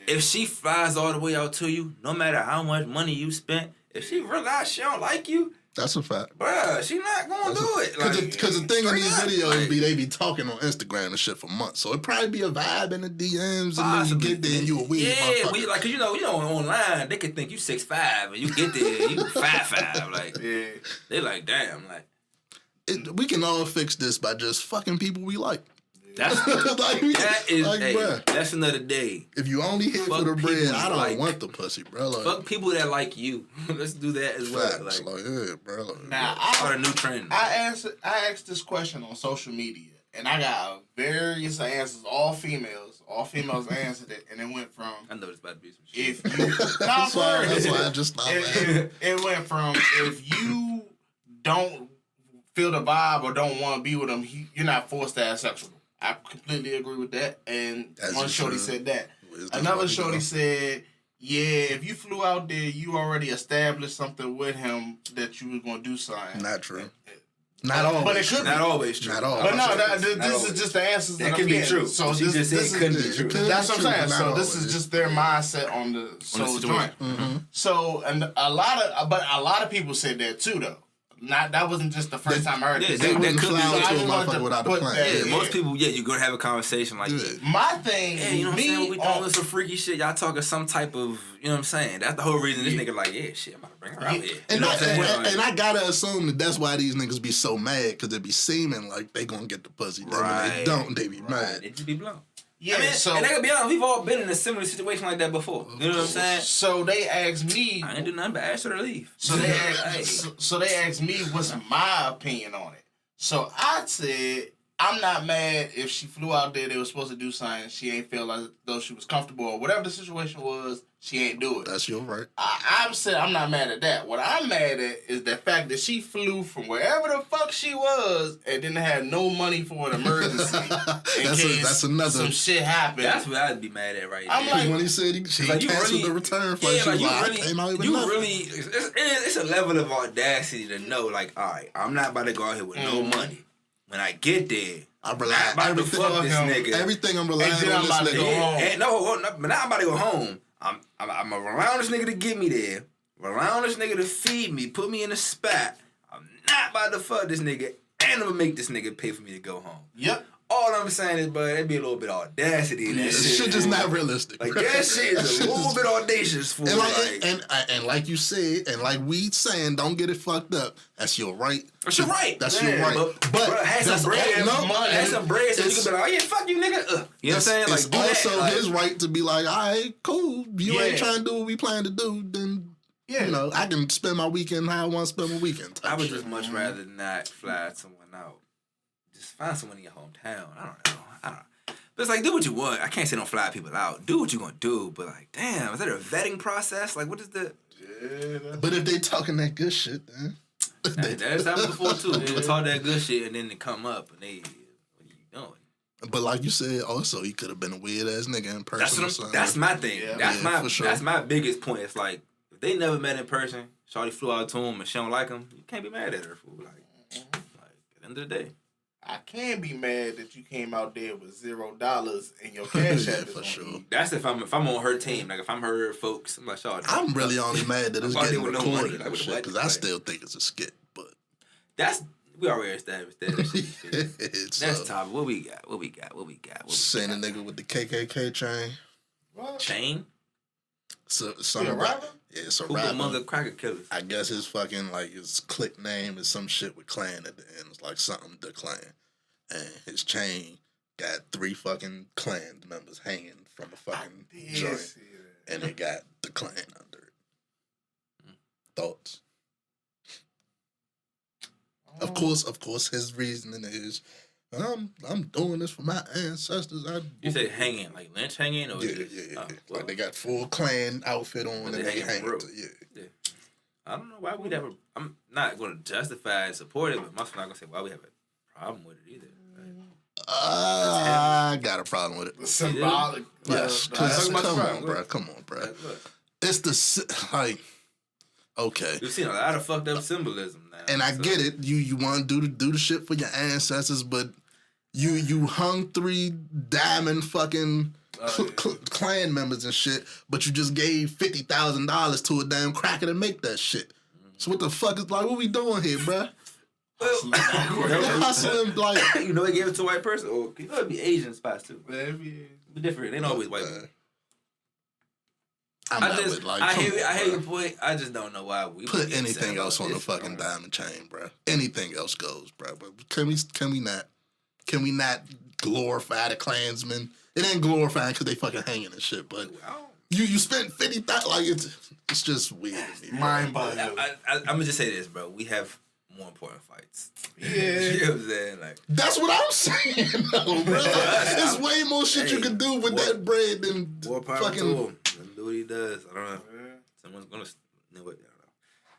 if she flies all the way out to you, no matter how much money you spent, if she realize she don't like you, that's a fact. bruh, she not gonna do it. Because the thing in these straight videos up, be they be talking on Instagram and shit for months. So it probably be a vibe in the DMs, and then you get there and you a weird motherfucker. Yeah, like, cause you know, online they can think you 6'5", and you get there, you 5'5". Like, they like, damn, like. We can all fix this by just fucking people we like. That's bruh, that's another day. if you only here for the bread, I don't want the pussy, bro. Like, Fuck people that like you. Let's do that as well. facts, yeah, bro. Like, Now, a new trend. I asked this question on social media, and I got various answers. All females answered it, and it went from. I know it's about to be some shit. If you, that's why I just stopped. It went from if you don't feel the vibe or don't want to be with him, you're not forced to have sex with him. I completely agree with that. And one shorty said that. Another shorty said, yeah, if you flew out there, you already established something with him that you was going to do something. Not true. Not always. But it could not always true. Not always. But no, this is just the answers that can be true. So she just said it couldn't be true. That's what I'm saying. So this is just their mindset on the soul joint. Mm-hmm. So and a lot of people said that too though. That wasn't just the first time I heard this. They wouldn't could fly be out to a motherfucker without a plan. Yeah, most people, you're gonna have a conversation like that. My thing, you know what I'm saying? We doing some freaky shit. Y'all talking some type of, you know what I'm saying? That's the whole reason this nigga like, yeah, shit, I'm about to bring her out here. And, I gotta assume that that's why these niggas be so mad, because it be seeming like they gonna get the pussy. Then when they don't, they be mad. They just be blown. Yeah, I mean, so and they can be honest, we've all been in a similar situation like that before. You know what I'm saying? So they asked me. I ain't do nothing but ask her to leave. So they asked me what's my opinion on it. So I said I'm not mad if she flew out there. They were supposed to do something. She ain't feel like though she was comfortable or whatever the situation was. She ain't do it. That's your right. I'm saying I'm not mad at that. What I'm mad at is the fact that she flew from wherever the fuck she was and didn't have no money for an emergency in case that's another some shit happened. That's what I'd be mad at right now. I'm like, when he said she like canceled the return flight, yeah, like it's a level of audacity to know, like, all right, I'm not about to go out here with no money. When I get there, I'm relying about to fuck this nigga. Everything I'm relying on this nigga. But now I'm about to go home. I'm around this nigga to get me there. Around this nigga to feed me, put me in a spot. I'm not about to fuck this nigga, and I'm gonna make this nigga pay for me to go home. Yep. All I'm saying is, but it'd be a little bit of audacity in that shit. Shit just not realistic. Like, that shit is a little bit audacious for and like you said, and like we saying, don't get it fucked up. That's your right. That's your right. That's your right. But have some bread. Have some bread so you can be like, oh yeah, fuck you, nigga. You know what I'm saying? Like, it's also his right to be like, all right, cool. You ain't trying to do what we plan to do, then you know, I can spend my weekend how I want to spend my weekend. I would just much rather not fly someone out. Just find someone in your hometown. I don't know. But it's like, do what you want. I can't say don't fly people out. Do what you gonna do. But like, damn, is that a vetting process? Like, what is the? Yeah, but if they talking that good shit, then that's happened before too. They talk that good shit and then they come up and they, what are you doing? But like you said, also he could have been a weird ass nigga in person. That's my thing. Yeah, that's my biggest point. It's like if they never met in person, shawty flew out to him and she don't like him, you can't be mad at her fool. Like at the end of the day. I can be mad that you came out there with $0 in your cash app for sure. That's if I'm on her team. Like if I'm her folks, I'm like, y'all. I'm really only mad that it's getting recorded and shit because I still think it's a skit. But we already established that. That's top. What we got? Send a nigga with the KKK chain. What? Chain? So a rapper? Yeah, it's a rapper. Among the cracker killers. I guess his fucking like his clique name is some shit with clan at the end. It's like something the clan. And his chain got 3 fucking clan members hanging from a fucking joint. And it got the clan under it. Thoughts? Of course, his reasoning is, I'm doing this for my ancestors. You say hanging, like lynch hanging? Or yeah. Like they got full clan outfit on and they hang. Yeah. I don't know why we'd have I'm not going to justify and support it, but I'm also not going to say why we have a problem with it either. I got a problem with it. Symbolic. Yes. Come on, bro. It's the, like, okay. You've seen a lot of fucked up symbolism now. And I get it. You want to do the shit for your ancestors, but you hung 3 diamond fucking Klan members and shit, but you just gave $50,000 to a damn cracker to make that shit. So what the fuck is like? What we doing here, bruh? Hustling like you know they gave it to a white person, or you know it'd be Asian spots too. Be different. They don't always white people. I hear your point. I just don't know why we put anything else on the fucking diamond chain, bro. Anything else goes, bro. But can we not glorify the Klansmen? It ain't glorifying because they fucking hanging and shit. But you spent $50,000. Like it's just weird. Mind boggling. I'm gonna just say this, bro. We have more important fights. Yeah. You know what I'm saying? Like, that's what I'm saying, though, bro. There's way more shit you can do with that bread than fucking. Do what he does. I don't know. Someone's gonna know it.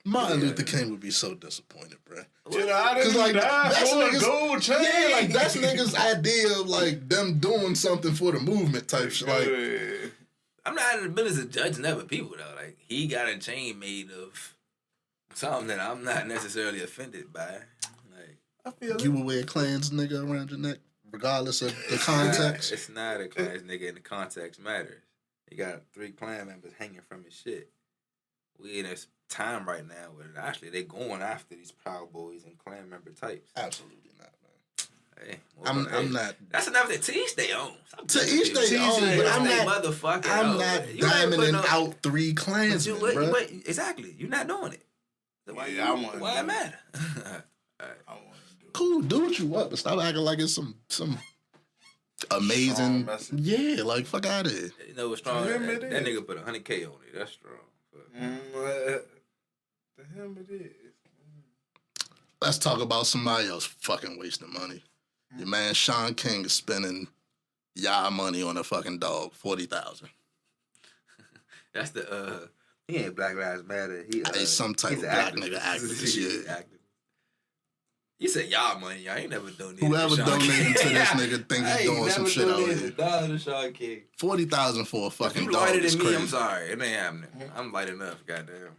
Martin Luther King would be so disappointed, bro. Because like that's niggas, gold chain. Yeah, like that's niggas' idea of like them doing something for the movement type shit. Like, I'm not in the business of judging other people though. Like he got a chain made of something that I'm not necessarily offended by. Like I feel you would wear Klans nigga around your neck, regardless of the context. It's not a Klans nigga, and the context matters. He got 3 Klan members hanging from his shit. We in this time right now where actually they going after these Proud Boys and Klan member types. Absolutely not, man. Hey, I'm not. That's enough to each their own. To each their own, but I'm not diamonding out 3 Klansmen, bro. Exactly, you're not doing it. So why it matter? Cool, do what you want, but stop acting like it's some amazing. Yeah, like fuck out of here. You know what's strong? That nigga put $100K on it. That's strong. The hell it is. Let's talk about somebody else fucking wasting money. Your man Sean King is spending y'all money on a fucking dog, $40,000. That's the he ain't Black Lives Matter. He's some type of black nigga activist. Yeah. You said y'all money. Y'all ain't never donated. Whoever donating to this nigga think he's doing some shit out here. $40,000 for a fucking dog. Lighter than me, crazy. I'm sorry. It ain't happening. I'm light enough. Goddamn.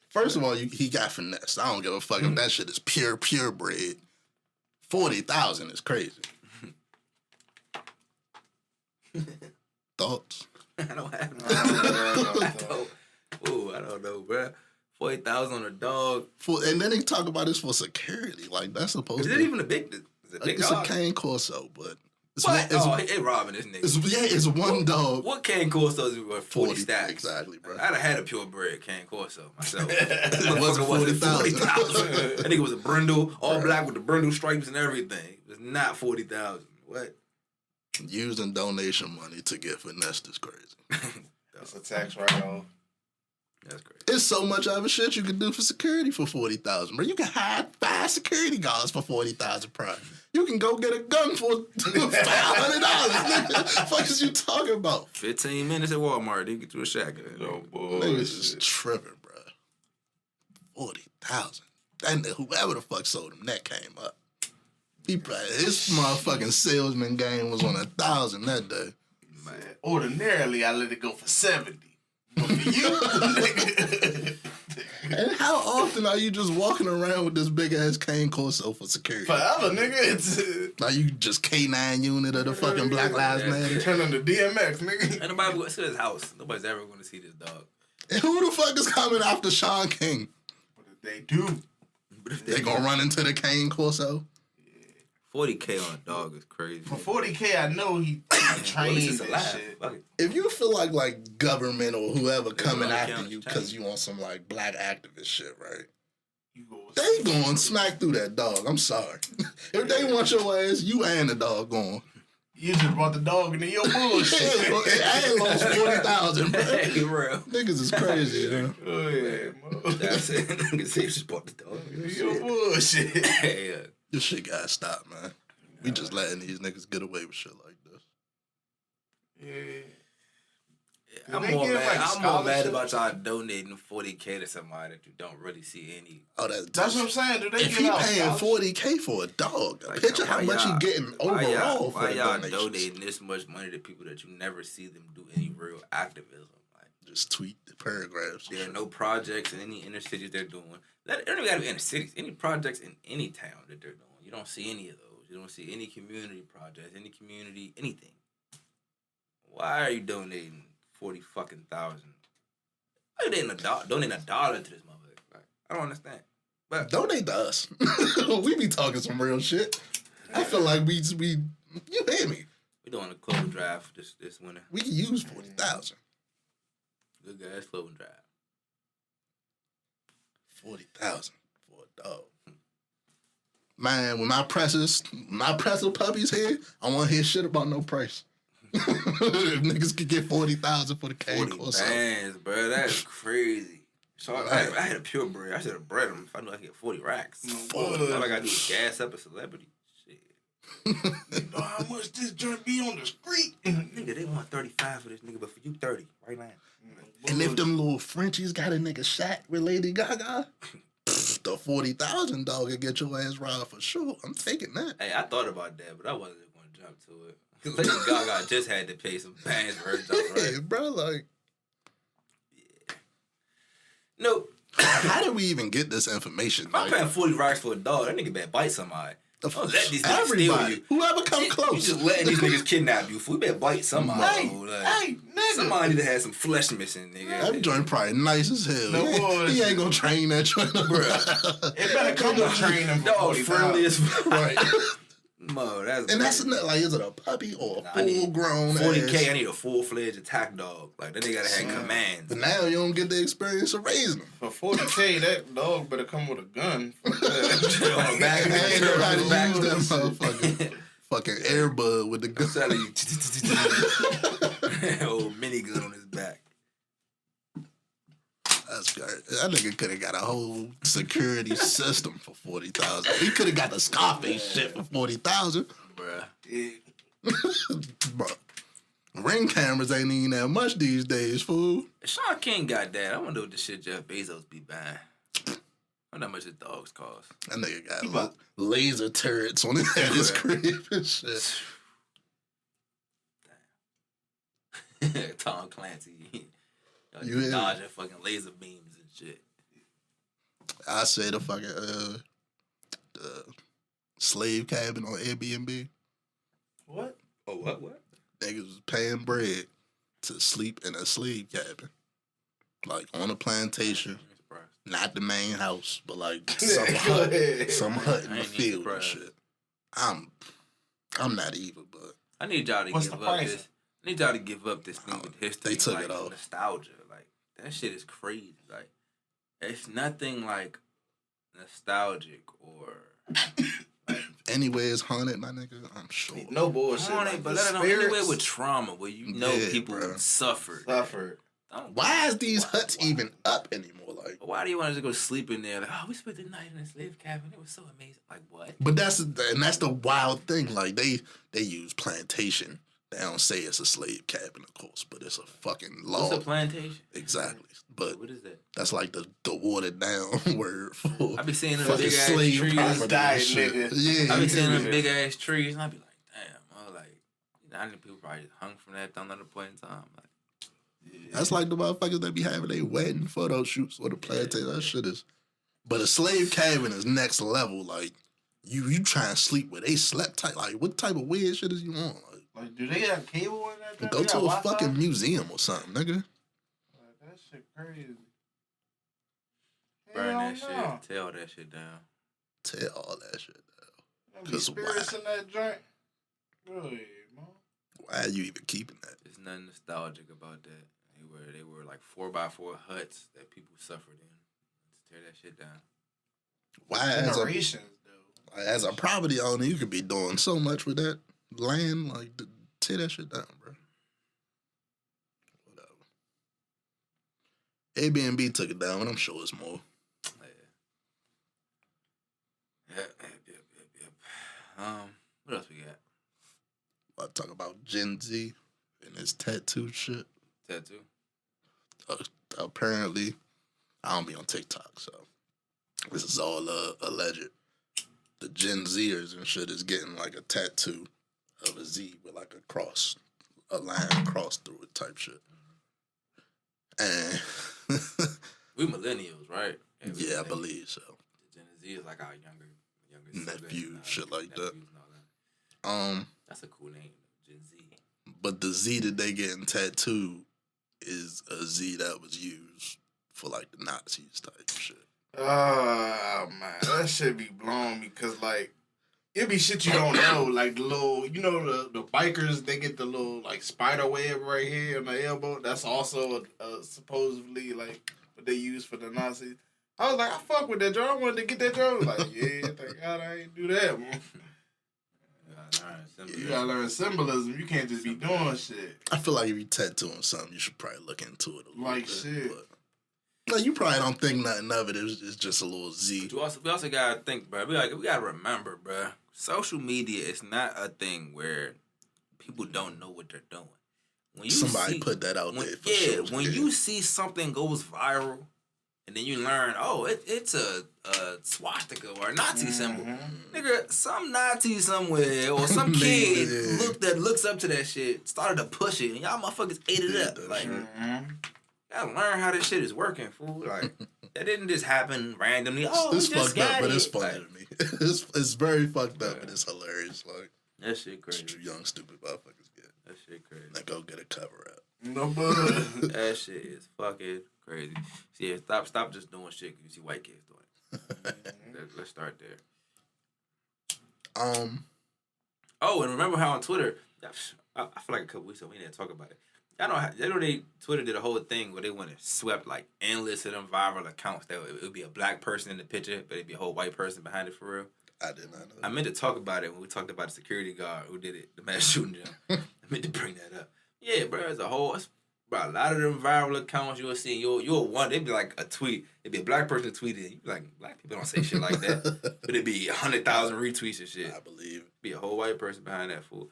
First of all, he got finessed. I don't give a fuck if that shit is pure bread. 40,000 is crazy. Thoughts? I don't have no. I don't know, bro. 40,000 on a dog. And then they talk about this for security. Like, that's supposed to be... Is it even a big... It's dog? A cane corso, but... It's robbing this nigga. It's one dog. What cane corso is worth 40 stacks? Exactly, bro. I'd have had a purebred cane corso myself. It wasn't 40,000. That nigga was a brindle, all black with the brindle stripes and everything. It was not 40,000. What? Using donation money to get finessed is crazy. That's a tax write-off. That's crazy. It's so much other shit you can do for security for 40,000, bro. You can hire 5 security guards for 40,000 prime. You can go get a gun for $500. Nigga, fuck is you talking about? 15 minutes at Walmart, they get you a shotgun. Oh boy, niggas just tripping, bro. 40,000. And whoever the fuck sold him, that came up. His motherfucking salesman game was on 1,000 that day. Man, ordinarily I let it go for 70. But for you, and how often are you just walking around with this big ass cane corso for security? Forever, nigga. It's like you just K9 unit of the fucking Black Lives Matter. Turn into DMX, nigga. And nobody goes to his house. Nobody's ever going to see this dog. And who the fuck is coming after Sean King? But if they do, they gonna run into the cane corso. 40K on a dog is crazy. For 40K, I know he trained and shit. If you feel like government or whoever coming after you because you on some like black activist shit, right? They going smack through that dog. I'm sorry. If they want your ass, you and the dog going. You just brought the dog into your bullshit. I ain't lost 40,000, bro. Hey, real. Niggas is crazy, man. Oh, yeah, that's it. Niggas say you just brought the dog. Your bullshit. Hey, this shit gotta stop, man. We just letting these niggas get away with shit like this. Yeah. I'm more mad about y'all donating 40K to somebody that you don't really see any. Oh, that's what I'm saying. If he paying 40K for a dog, like, picture how much he getting overall why y'all donating this much money to people that you never see them do any real activism? Like, just tweet the paragraphs. There are no projects in any inner cities they're doing. It don't even gotta be inner cities. Any projects in any town that they're doing, you don't see any of those. You don't see any community projects, any community, anything. Why are you donating 40 fucking thousand? Why are you donating $1 to this motherfucker? Like, I don't understand. But donate to us. We be talking some real shit. I feel like we you hear me. We doing a clothing drive this winter. We can use 40,000. Good guys clothing drive. 40,000 for a dog. Man, when my presser puppies here, I want to hear shit about no price. If niggas could get 40,000 for the cake or something. Bands, bro, that's crazy. So I had a purebred. I should have bred them if I knew I could get 40 racks. All I gotta do is gas up a celebrity. Shit. You know how much this joint be on the street? Nigga, they want 35 for this nigga, but for you 30 right now. And if them little Frenchies got a nigga shot with Lady Gaga, the 40,000 dog will get your ass robbed for sure. I'm taking that. Hey, I thought about that, but I wasn't going to jump to it. Cause Lady Gaga just had to pay some bands for her jump, right? Yeah, bro, like. Yeah. Nope. How did we even get this information? If I'm paying 40 racks for a dog, that nigga better bite somebody. Don't let these niggas steal you. Whoever come close. You just letting these niggas kidnap you. We better bite somebody. Hey, nigga. Somebody need to have some flesh missing, nigga. That joint probably nice as hell. No he ain't gonna train that joint, bro. It better come with training. Dog friendly as fuck. Right. Mo, that's and that's like, is it a puppy or a full grown 40K, I need a full-fledged attack dog. Like, then they gotta have commands. But now you don't get the experience of raising them. For 40K, that dog better come with a gun. Back in Everybody the use that motherfucker. Fucking Airbud with the gun. I'm telling you. Old minigun on his back. That's great. That nigga could have got a whole security system for 40,000. He could have got the Scarface shit for 40,000. Bruh. Bro, ring cameras ain't even that much these days, fool. Sean King got that. I wonder what the shit Jeff Bezos be buying. I wonder how much his dogs cost. That nigga got laser turrets on his crib and shit. Damn. Tom Clancy. You dodging fucking laser beams and shit. I say the fucking the slave cabin on Airbnb. What? Oh, what? Niggas was paying bread to sleep in a slave cabin. Like on a plantation. Not the main house, but like some hut in the field and shit. I'm not evil, but I need y'all to give up this. I need y'all to give up this thing with history. They took like, it off. Nostalgia. Like, that shit is crazy. Like, it's nothing like nostalgic or like, anywhere is haunted, my nigga. I'm sure. No bullshit. Haunted, like but let it know anywhere with trauma where you know people suffered. Why is these huts even up anymore? Like, why do you want to just go sleep in there? Like, oh, we spent the night in a slave cabin. It was so amazing. Like, what? But that's the wild thing. Like they use plantation. They don't say it's a slave cabin, of course, but it's a fucking law. What's a plantation? Exactly. But what is that? That's like the watered down word for. I be seeing them big ass trees. Yeah. I be seeing them big ass trees, and I be like, damn, oh, like, I think people probably hung from that down at a point in time. Like, yeah. That's like the motherfuckers that be having their wedding photo shoots or the plantation. That shit is. But a slave cabin is next level. Like you try and sleep where they slept tight. Like what type of weird shit is you on? Like, do they have cable in that? Go to a fucking museum or something, nigga. Like, that shit crazy. Burn that shit. Tear all that shit down. Tear all that shit down. Because spirits in that joint. Really, man. Why are you even keeping that? There's nothing nostalgic about that. They were like 4x4 huts that people suffered in. Let's tear that shit down. Why as a property owner, you could be doing so much with that land, like tear that shit down, bro. Whatever. Airbnb took it down, and I'm sure it's more. Yep. What else we got? I talk about Gen Z and his tattoo shit. Tattoo? Apparently, I don't be on TikTok, so this is all alleged. The Gen Zers and shit is getting like a tattoo of a Z with like a cross, a line cross through it type shit. And we millennials, right? Yeah, I believe so. The Gen Z is like our younger nephew, shit like that. That's a cool name, Gen Z. but the Z that they getting tattooed is a Z that was used for like the Nazis type shit. Oh man, that shit be blowing me because like it be shit you don't know, like the little, you know, the bikers, they get the little like spider web right here on the elbow. That's also supposedly like what they use for the Nazis. I was like, I fuck with that joint. I wanted to get that joint. Like, yeah, thank God I ain't do that, man. You gotta learn symbolism. You can't just be doing shit. I feel like if you tattooing something, you should probably look into it a little like bit. Shit. But, like, you probably don't think nothing of it. It's just a little Z. We also gotta think, bro. We gotta remember, bro. Social media is not a thing where people don't know what they're doing. When you Somebody put that out there for sure. When you see something goes viral, and then you learn, oh, it's a swastika or a Nazi symbol. Nigga, some Nazi somewhere or some kid looks up to that shit, started to push it, and y'all motherfuckers ate it up. Like, gotta learn how this shit is working, fool. Like, that didn't just happen randomly. Oh, it's just fucked up, but it's like, funny to me. It's very fucked up, but it's hilarious. Like, that shit crazy. What you young stupid motherfuckers get. That shit crazy. Now go get a cover up. No, but that shit is fucking crazy. See, yeah, stop just doing shit because you see white kids doing it. Let's start there. Oh, and remember how on Twitter, I feel like a couple weeks ago we didn't talk about it. Twitter did a whole thing where they went and swept like endless of them viral accounts. That it would be a black person in the picture, but it'd be a whole white person behind it for real. I did not know. I meant to talk about it when we talked about the security guard who did it, the mass shooting jump. I meant to bring that up. Yeah, bro, a lot of them viral accounts you'll see, you'll want, it'd be like a tweet. It'd be a black person tweeted, you'd be like, black people don't say shit like that. But it'd be 100,000 retweets and shit. I believe. Be a whole white person behind that fool.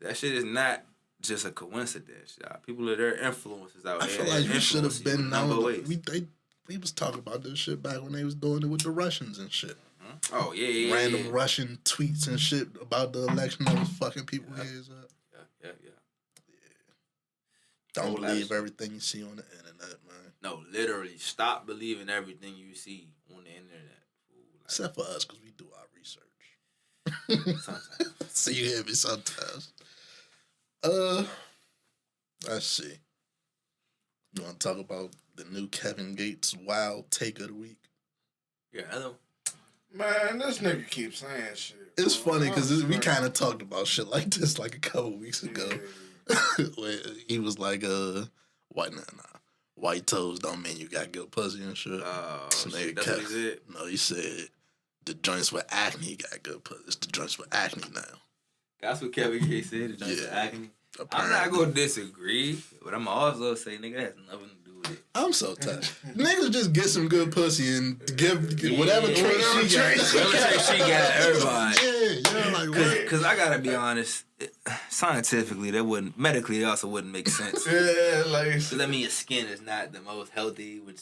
That shit is not just a coincidence, y'all. People are their influences out I here. feel like you should have been known. We was talking about this shit back when they was doing it with the Russians and shit. Oh, yeah. Random Russian tweets and shit about the election that was fucking people heads up. Yeah. Don't believe everything you see on the internet, man. No, literally, stop believing everything you see on the internet. Like, except for us, because we do our research. Sometimes. So you hear me sometimes. Let's see. You want to talk about the new Kevin Gates wild take of the week? Yeah, I know. Man, this nigga keeps saying shit. It's funny because we kind of talked about shit like this like a couple weeks ago. Where he was like, white toes don't mean you got good pussy and shit. Oh, so shit, that's what he said? No, he said the joints with acne got good pussy. It's the joints with acne now. That's what Kevin Gates said, the joints with acne. Apparently. I'm not going to disagree, but I'm also say, nigga, that has nothing to do with it. I'm so touched. Niggas just get some good pussy and give whatever trait she got. Whatever trait she got, everybody. Yeah, like what? Because I gotta be honest, scientifically, medically, it also wouldn't make sense. Yeah, like. Because I mean, your skin is not the most healthy, which.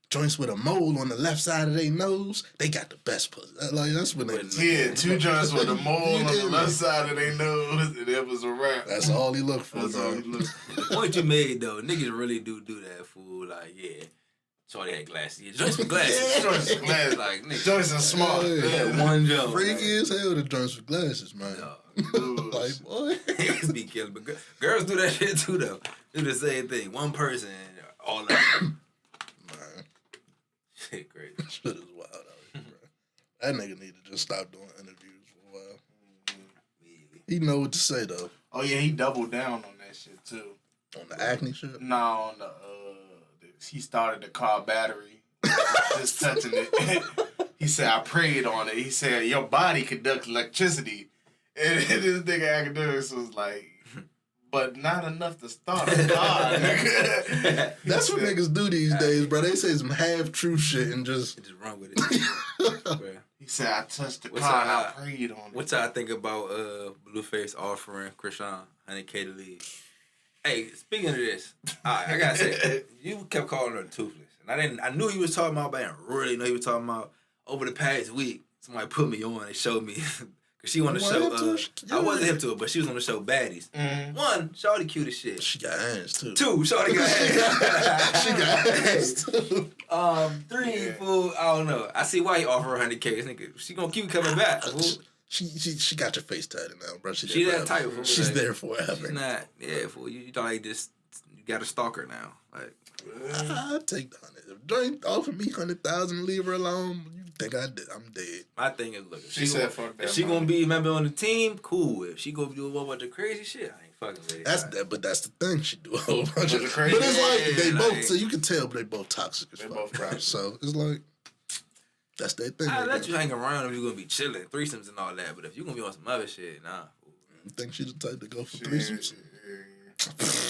Joints with a mole on the left side of their nose, they got the best pussy. Like, that's when they. Yeah, two joints with a mole on the left side of their nose, and that was a wrap. That's all he looked for. That's all he looked for. The point you made, though, niggas really do that, fool. Like, yeah. Shorty had glasses. Yeah, joints with glasses. Yeah, joints with glasses. Like, nigga. Joints are smart. Yeah, one jump. Freaky as hell, the joints with glasses, man. Like, boy. Niggas be killing. But girls do that shit, too, though. Do the same thing. One person, all of them. Shit crazy. Shit is wild out here, bro. That nigga need to just stop doing interviews for a while. He know what to say though. Oh yeah, he doubled down on that shit too. On the acne shit? No, on the he started the car battery, just touching it. He said, "I prayed on it." He said, "Your body conducts electricity," and this nigga academics was like, but not enough to start a car, nigga. That's what niggas do these days, bro. They say some half-true shit and just run with it. He said, I touched the car and I prayed on it. What y'all think about Blueface offering Krishan 100K to leave? Hey, speaking of this, I gotta say, you kept calling her toothless. And I knew he was talking about, but I didn't really know he was talking about. Over the past week, somebody put me on and showed me. Cause she on the show. I wasn't hip to it, but she was on the show Baddies. Mm-hmm. One, Shawty cute as shit. She got hands too. Two, Shawty got hands. She got hands too. Three, fool. I don't know. I see why he offer her 100K. This nigga, she gonna keep coming back. Fool. She got your face tatted now, bro. She that type. Fool. She's like, there forever. She's not. Yeah, fool. You don't like this. You got a stalker now. Like, I take the 100. If Dre offer me 100,000, leave her alone. You think I'm dead? My thing is, look. If she said, "Fuck that." If she gonna be a member on the team, cool. If she gonna do a whole bunch of crazy shit, I ain't fucking with it. That's the thing. She do a whole bunch of crazy. But it's like they like, both. So you can tell, but they both toxic as They fuck. both crazy. So it's like that's their thing. I let you hang around if you gonna be chilling, threesomes and all that. But if you gonna be on some other shit, nah. You think she the type to go for threesomes?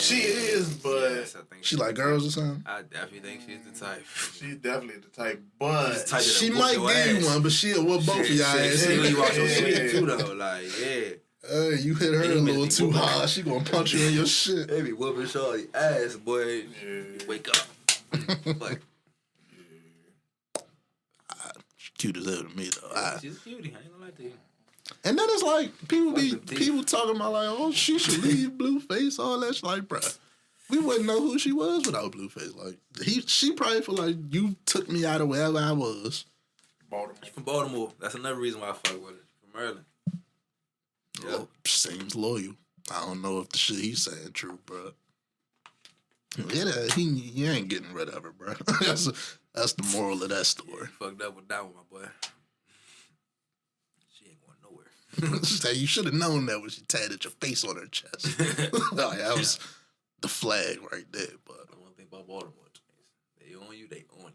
She is, but Yes, I think She like girls or something? I definitely think she's the type. she's definitely the type. But She's the type She that'll might whoop your give you ass. one, but she'll whoop both of y'all ass. She really watch your Yeah. shit too though. Like, yeah. You hit her a They little be too whooping. hard. She gonna punch you in your shit. They be whooping shorty ass, boy. Yeah. Wake up. Like, She cute as hell to me though. she's a cutie. I ain't gonna lie to you. And then it's like Fuck the people talking about like, oh, she should leave Blueface, all that shit. Like, bruh, we wouldn't know who she was without Blueface. Like, she probably feel like you took me out of wherever I was. Baltimore. She's from Baltimore. That's another reason why I fuck with her. From Maryland. Yeah. Seems loyal. I don't know if the shit he's saying true, bruh. Yeah, he ain't getting rid of her, bro. That's the moral of that story. Fucked up with that one, my boy. She ain't going nowhere. Say, you should have known that when she tatted your face on her chest. Like, that was the flag right there. But The one thing about Baltimore, they own you, they own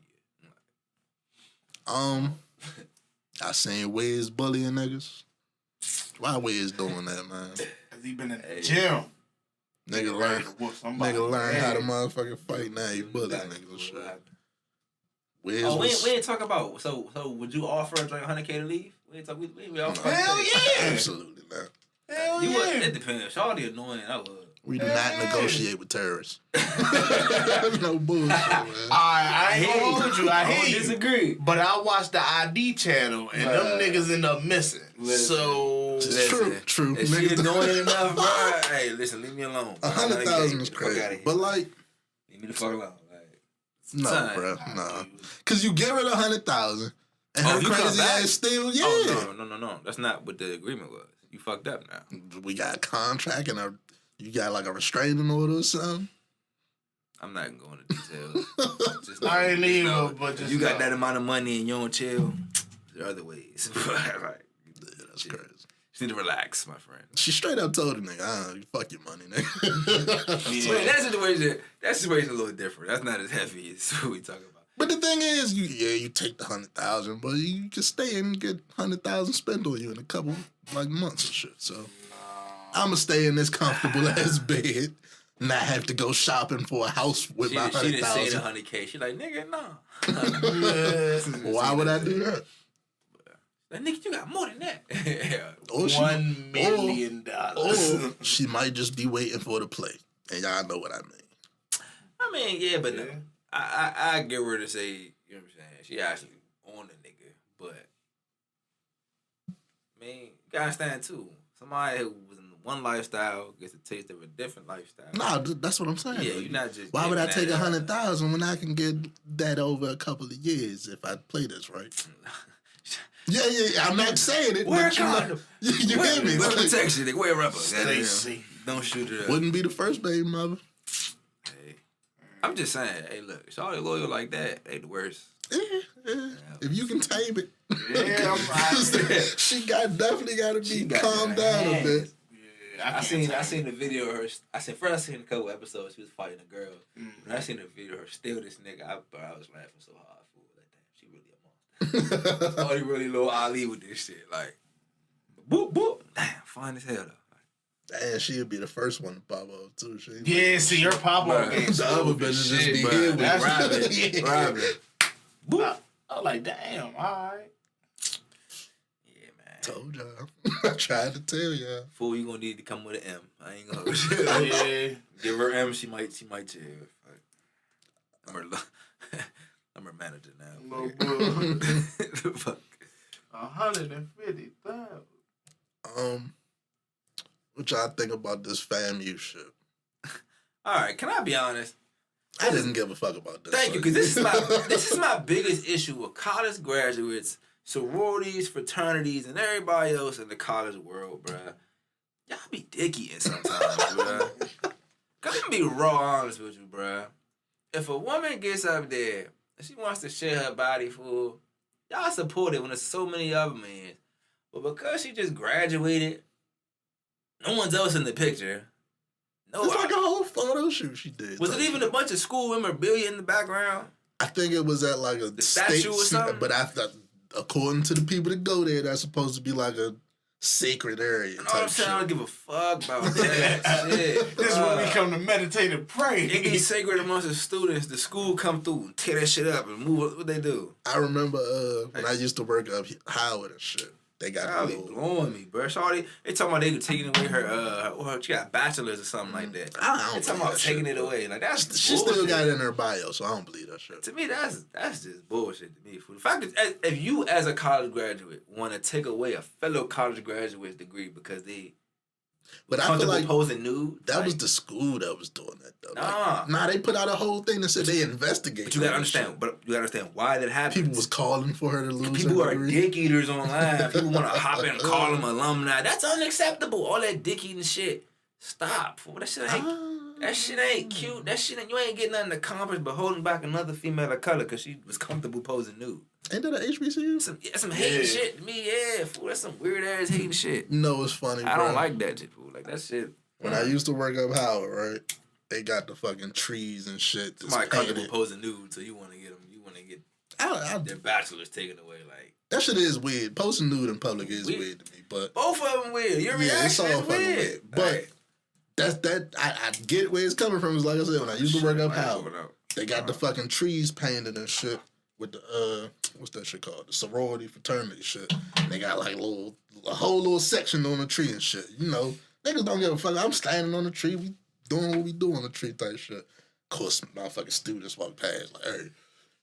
you. I seen Wiz bullying niggas. Why Wiz doing that, man? Has he been in the gym? Nigga learn how to motherfucking fight. Now he bullying niggas and shit. Wiz Oh, we was, ain't talk about. So would you offer a joint 100K to leave? We ain't talk. We offer. Hell yeah! absolutely not. Hell You yeah! would. It depends. Shawty annoying. I would. We do not negotiate with terrorists. No bullshit, man. I ain't gonna hold you. I don't hear you. disagree. But I watched the ID channel and them niggas end up missing. Listen. So True. If she Niggas- annoying enough, bro. Hey, listen, leave me alone. 100,000 is Get the fuck outta crazy. here. But like, leave me the fuck alone. Like, no, Son. bro, nah. Cause you give her 100,000 and Oh, her you come crazy back? ass still, yeah. Oh no. That's not what the agreement was. You fucked up now. We got a contract and you got like a restraining order or something. I'm not gonna go into details. Just I ain't just leaving, know, but if just you got know. that amount of money and you don't chill, there are other ways. Like, Yeah, that's crazy. you need to relax, my friend. She straight up told the nigga, fuck your money, nigga. Wait, that situation a little different. That's not as heavy as what we talking about. But the thing is, you take the 100,000, but you can stay and get 100,000 spent on you in a couple like months and shit. So I'ma stay in this comfortable ass bed, not have to go shopping for a house with my She didn't say the 100,000. 100K. She like, nigga, nah. Why would I do that? Like, nigga, you got more than that. Or $1 million. or she might just be waiting for the play, and y'all know what I mean. I mean, yeah, but no. Yeah. I give her to say, you know what I'm saying? She actually on the nigga, but I mean, you gotta understand too. Somebody who was in one lifestyle gets a taste of a different lifestyle. Nah, that's what I'm saying. Yeah, you're not just. Why would I giving take that 100,000 when I can get that over a couple of years if I play this right? Yeah. I'm not saying it. Wear a but you know- condom. You hear me? Wear Like, protection. They wear rubber. Stay safe. Don't shoot it up. wouldn't be the first baby mother. Hey, I'm just saying. Hey, look, Shawty loyal like that. They the worst. Yeah. If you can tame it. Yeah, She definitely got to She be got calmed her down a hands. bit. Yeah, I seen the video of her. I seen a couple episodes. She was fighting a girl. When I seen the video of her steal this nigga, I was laughing so hard. Fool. Like, damn, she really a monster. Shawty really little Ali with this shit. Like, boop boop. Damn, fine as hell though. And she'll be the first one to pop up too. She Yeah, see, your pop-up Bruh. game. The other bitches just be here with That's- Robbing. Boop. I was like, damn, all right. Yeah, man. Told y'all. I tried to tell y'all. Fool, you gonna need to come with an M. I ain't gonna. Yeah. Give her M. She might chill. Like, I'm her manager now. No bull. Fuck. 150,000. What y'all think about this FAMU shit? All right, can I be honest? I didn't give a fuck about this. Thank you, because this is my biggest issue with college graduates sororities, fraternities, and everybody else in the college world, bruh. Y'all be dicky sometimes, bruh. Cause I'm be raw honest with you, bruh. If a woman gets up there and she wants to share her body, fool, y'all support it when there's so many other men. But because she just graduated, no one's else in the picture. No, it's like a whole photo shoot she did. Was it even a bunch of school memorabilia in the background? I think it was at like a the statue or something. But according to the people that go there, that's supposed to be like a sacred area. I'm saying I don't give a fuck about that shit. This is when we come to meditate and pray. It be sacred amongst the students. The school come through and tear that shit up and move. What they do? I remember when I used to work up Howard and shit. They got be blowing me, bro. Shawty, they talking about they taking away her she got bachelor's or something like that. I don't they talking about taking it away. Like that's she still got it in her bio, so I don't believe that shit. To me, that's just bullshit to me. The fact that if you as a college graduate want to take away a fellow college graduate's degree because they I feel like posing nude, that was the school that was doing that though. Nah, nah, they put out a whole thing that said they investigated. But you gotta understand. But you gotta understand why that happened. People was calling for her to lose. People are dick eaters online. People want to hop in and call them alumni. That's unacceptable. All that dick eating shit. Stop. That shit ain't. That shit ain't cute. That shit ain't. You ain't getting nothing accomplished but holding back another female of color because she was comfortable posing nude. Ain't that an HBCU? Some hating shit to me, yeah. Fool, that's some weird ass hating shit. You know what's funny, I don't like that shit, fool. Like that shit. When I used to work up Howard, right? They got the fucking trees and shit. Somebody comfortable posing nude, so you want to get them. You want to get their bachelors taken away. Like that shit is weird. Posting nude in public is weird to me, but both of them weird. Your reaction is weird. But that's I get where it's coming from. Is like I said, when I used to work up Howard, they got the fucking trees painted and shit with the what's that shit called? The sorority fraternity shit. And they got like a whole little section on the tree and shit. You know, niggas don't give a fuck. I'm standing on the tree. We doing what we do on the tree type shit. Of course, motherfucking students walk past like, hey,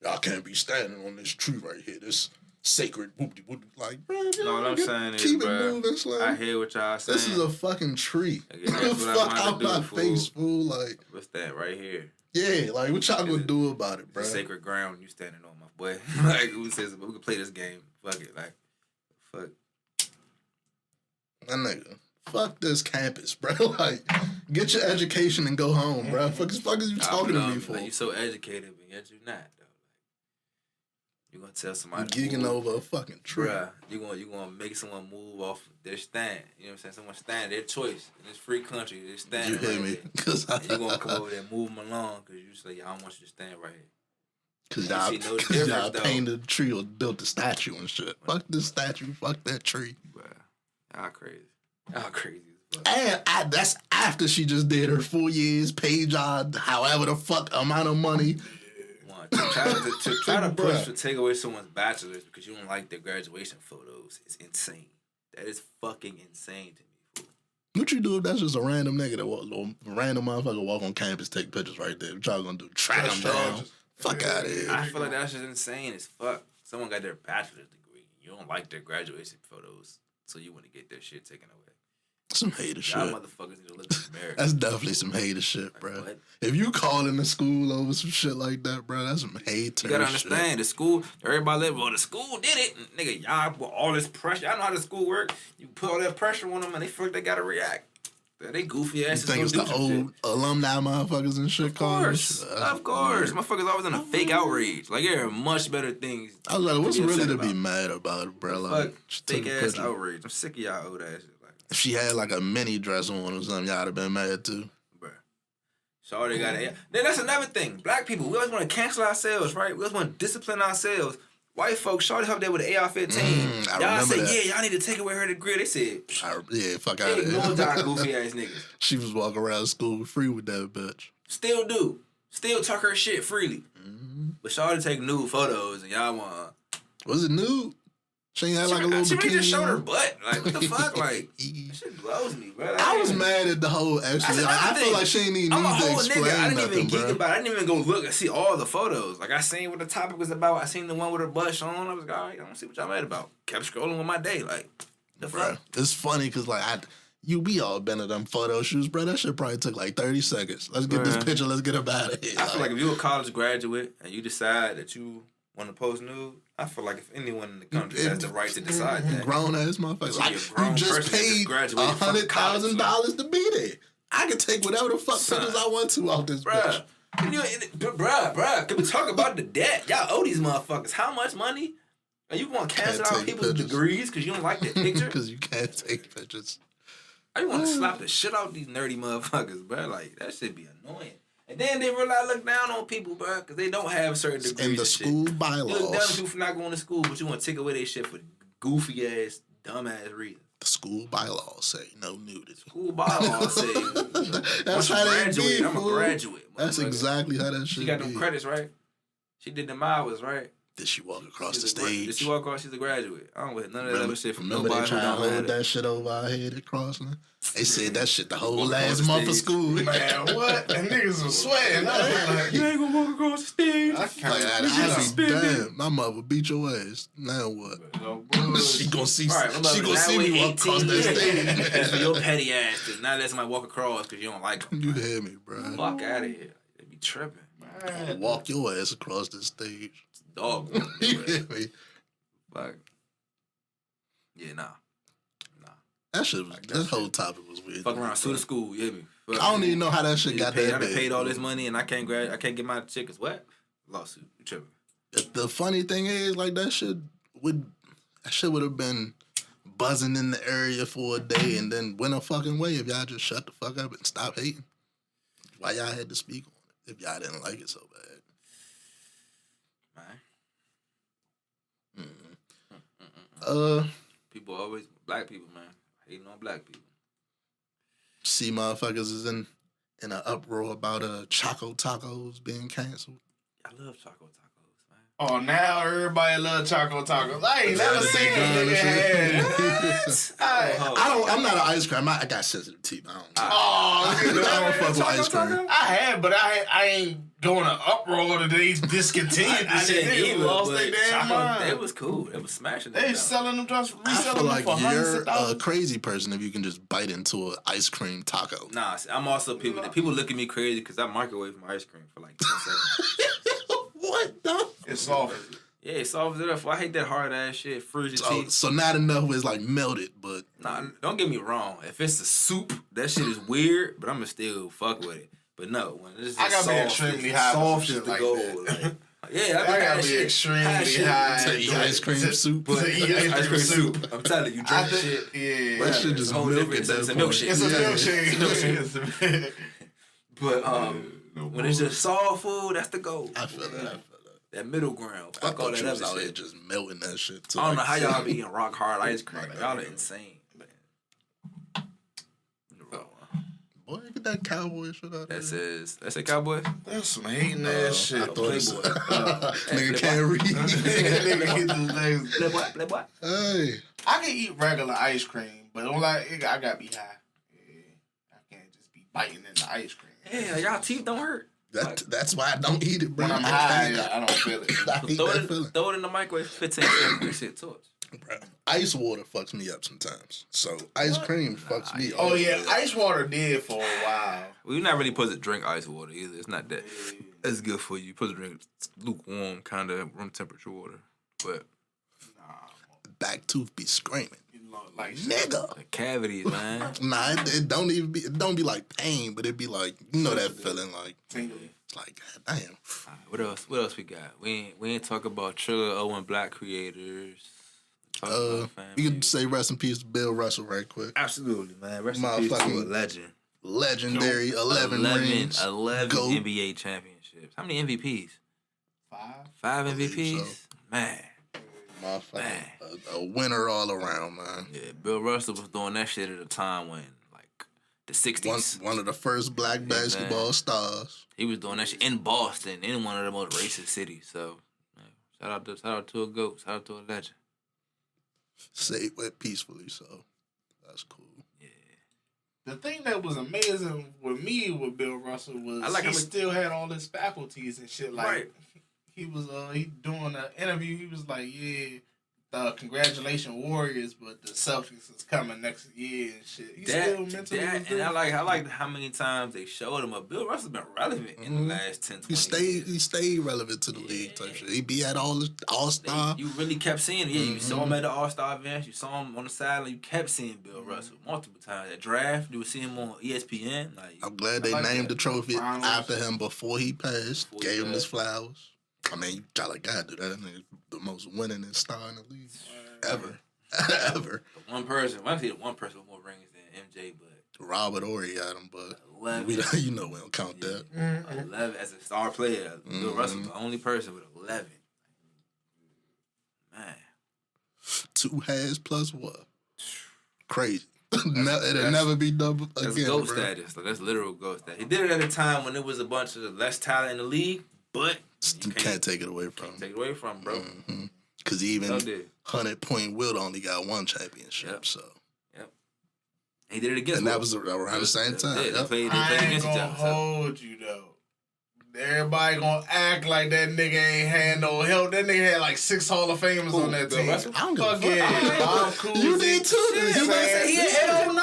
y'all can't be standing on this tree right here. This sacred whoopty whoopty. Like, bro, no, what I'm saying is, keep bro, it moving, Slim. I hear what y'all saying. This is a fucking tree. That's what fuck out my face, fool. Like, what's that right here? Yeah, like what y'all gonna do about it, bro? Sacred ground you standing on, my boy. Like who says we can play this game? Fuck it, like fuck. My nigga, fuck this campus, bro. Like, get your education and go home, bro. Fuck is you talking to me for? Like, you so educated, but yet you're not. You're gonna tell somebody you're gigging over a fucking tree. Bruh, you're gonna make someone move off their stand. You know what I'm saying? Someone stand, their choice. In this free country, they stand. You hear me? Cause you're gonna come over there and move them along because you say, I don't want you to stand right here. Cause y'all painted the tree or built the statue and shit. Fuck this statue, fuck that tree. Bruh, y'all crazy. Y'all crazy. And that's after she just did her 4 years, paid y'all however the fuck amount of money. To try to push to take away someone's bachelor's because you don't like their graduation photos is insane. That is fucking insane to me, fool. What you do if that's just a random nigga that random motherfucker walk on campus, take pictures right there? What y'all gonna do? Track them down? Fuck out of here. I feel like that's just insane as fuck. Someone got their bachelor's degree. You don't like their graduation photos, so you want to get their shit taken away. Some hater shit. Y'all motherfuckers need to look at America. That's definitely some hater shit, bro. What? If you calling the school over some shit like that, bro, that's some hater shit. You gotta understand, the school, everybody live, well, the school did it. And, nigga, y'all put all this pressure. Y'all know how the school work. You put all that pressure on them and they feel like they gotta react. They goofy asses. You think it's the old alumni motherfuckers and shit? Of course. Motherfuckers always on a fake outrage. Like, there are much better things. I was like, what's really to be mad about, bro? Like, fake ass outrage. I'm sick of y'all old ass shit. If she had like a mini dress on or something, y'all would have been mad too. Bruh. Shawty got it. Then that's another thing. Black people, we always want to cancel ourselves, right? We always want to discipline ourselves. White folks, Shawty up there with the AR-15. Y'all said, yeah, y'all need to take away her degree. They said, fuck out of here. Ignore y'all goofy ass niggas. She was walking around school free with that bitch. Still do. Still talk her shit freely. Mm-hmm. But Shawty take nude photos and y'all want... Was it nude? She had like a little bikini. She really just showed her butt. Like, what the fuck? Like, that shit blows me, bro. I was mad at the whole extra. I feel like she ain't even need to explain nigga. I didn't nothing, even geek bro. about it. I didn't even go look and see all the photos. Like, I seen what the topic was about. I seen the one with her butt showing. I was like, all right, I don't see what y'all mad about. Kept scrolling with my day. Like, the fuck? It's funny because, like, we all been at them photo shoots, bro. That shit probably took like 30 seconds. Let's get this picture. Let's get up out of here. I feel like if you're a college graduate and you decide that you want to post nude, I feel like if anyone in the country has the right to decide that. Grown ass motherfucker. Like, you just paid $100,000 to be there. I can take whatever the fuck pictures I want to off this bitch. Bruh, can we talk about the debt? Y'all owe these motherfuckers how much money? Are you going to cancel out people's degrees because you don't like the picture? Because you can't take pictures. I want to slap the shit out these nerdy motherfuckers, bro. Like, that shit be annoying. And then they realize look down on people, bro, because they don't have certain degrees. In the school bylaws. You look down on people for not going to school, but you want to take away their shit for goofy ass, dumb ass reasons. The school bylaws say no nudity. School bylaws say that's how they be. I'm a graduate. That's exactly how that shit. She got them credits, right? She did them hours, right? Did she walk across the stage? Did she walk across? She's a graduate. I don't want none of that other shit from nobody. Remember they trying to hold that shit over our head at Crossland? They said that shit the whole last month of school. Man, what? And niggas was sweating. Like, you ain't gonna walk across the stage. I be damn. My mother beat your ass. Now what? She gonna see. She gonna see me walk across that stage. For your petty ass, cause now let somebody walk across because you don't like them. You hear me, bro? Fuck out of here. They be tripping. Man. Walk your ass across the stage. Dog. You hear me? Like, yeah, nah. That shit was. That whole topic was weird. Fuck around, sue the school. You hear me? I don't even know how that shit got that I big. paid all this money and I can't get my tickets. What? Lawsuit. You tripping? The funny thing is, like that shit would have been buzzing in the area for a day and then went a fucking way if y'all just shut the fuck up and stop hating. Why y'all had to speak on it if y'all didn't like it so bad? People always black people, man, hating on black people. See, motherfuckers is in an uproar about Choco Tacos being canceled. I love Choco Tacos, man. Oh, now everybody love Choco Tacos. I ain't never seen that. I'm not an ice cream. I got sensitive teeth. I don't fuck with ice cream. I have, but I ain't going to uproar that they discontinued this shit. They lost their damn mind. It was cool. It was smashing. They selling them, just reselling them for hundreds of thousands. $100,000. You're a crazy person if you can just bite into an ice cream taco. Nah, I'm also people look at me crazy because I microwave my ice cream for like 10 seconds. What the? It's soft. Yeah, it softens it up. I hate that hard ass shit. Freeze your teeth. So not enough is like melted, but nah, don't get me wrong. If it's a soup, that shit is weird, but I'ma still fuck with it. But no, when it's I gotta be extremely high. Soft is the goal. Like, yeah, I gotta be extremely high to eat ice cream soup. To eat ice cream soup. I'm telling you, drink shit. Yeah, that shit just milk at that It's a point. milkshake. It's a milkshake. But when it's just soft food, that's the goal. I feel that. That middle ground. I Fuck all that other out here shit. just melting that shit too. I don't know how y'all be eating rock hard ice cream. Y'all are insane. Boy, get that cowboy shit out there. That's a cowboy? That's some hating ass shit. I thought it Playboy. nigga can't read. Playboy. Hey. I can eat regular ice cream, but I gotta be high. Yeah, I can't just be biting into ice cream. Yeah, y'all teeth don't hurt. That's why I don't eat it, bro. When I'm high, I don't feel it. Throw it in the microwave for 15 seconds. That shit torch. Ice water fucks me up sometimes. So ice cream fucks me up. Oh yeah, ice water did for a while. Well, you're not really supposed to drink ice water either. It's not that. It's good for you. You're supposed to drink lukewarm, kind of room temperature water. But back tooth be screaming. Like nigga. The cavities, man. Nah, it don't be like pain, but it be like, you know that feeling like tingly. It's like, God damn. What else we got? We ain't talk about Triller Owen Black creators. You can say rest in peace to Bill Russell right quick. Absolutely, man. Rest in peace to a legend. Legendary 11 rings. 11 NBA championships. How many MVPs? 5 MVPs? So. Man. A winner all around, man. Yeah, Bill Russell was doing that shit at a time when, like, the 60s. One of the first black basketball stars. He was doing that shit in Boston, in one of the most racist cities. So, man, shout out to a GOAT. Shout out to a legend. Say it went peacefully, so that's cool. Yeah. The thing that was amazing with me with Bill Russell was he still had all his faculties and shit. Like, he was he doing an interview. He was like, yeah, congratulations Warriors, but the Celtics is coming next year and shit. He's still mentally. And I like how many times they showed him. Bill Russell's been relevant in the last 10, 20 years. He stayed relevant to the league type shit. He be at All-Star. You really kept seeing him. Yeah, you saw him at the All-Star events. You saw him on the sideline. You kept seeing Bill Russell multiple times. At draft, you would see him on ESPN. I'm glad they named the trophy after him before he passed. Gave him his flowers. I mean, you gotta do that. I mean, the most winningest star in the league ever. Ever. One person. I see the one person with more rings than MJ, but Robert Horry had him, but 11. we don't count that. 11 as a star player. Bill Russell, the only person with 11. Man, 2 halves plus what? Crazy. It'll never be done again. That's GOAT status. Like, that's literal GOAT status. He did it at a time when there was a bunch of less talent in the league, but you can't take it away from him. Take it away from him, bro. Because even 100-point Wilt only got 1 championship. Yep. So. Yep. He did it against. And that was around the same time. They played I ain't against each gonna other. hold you though. Everybody gonna act like that nigga ain't had no help. That nigga had like 6 Hall of Famers on that team. I don't give a fuck. Yeah, cool. You did too. He had El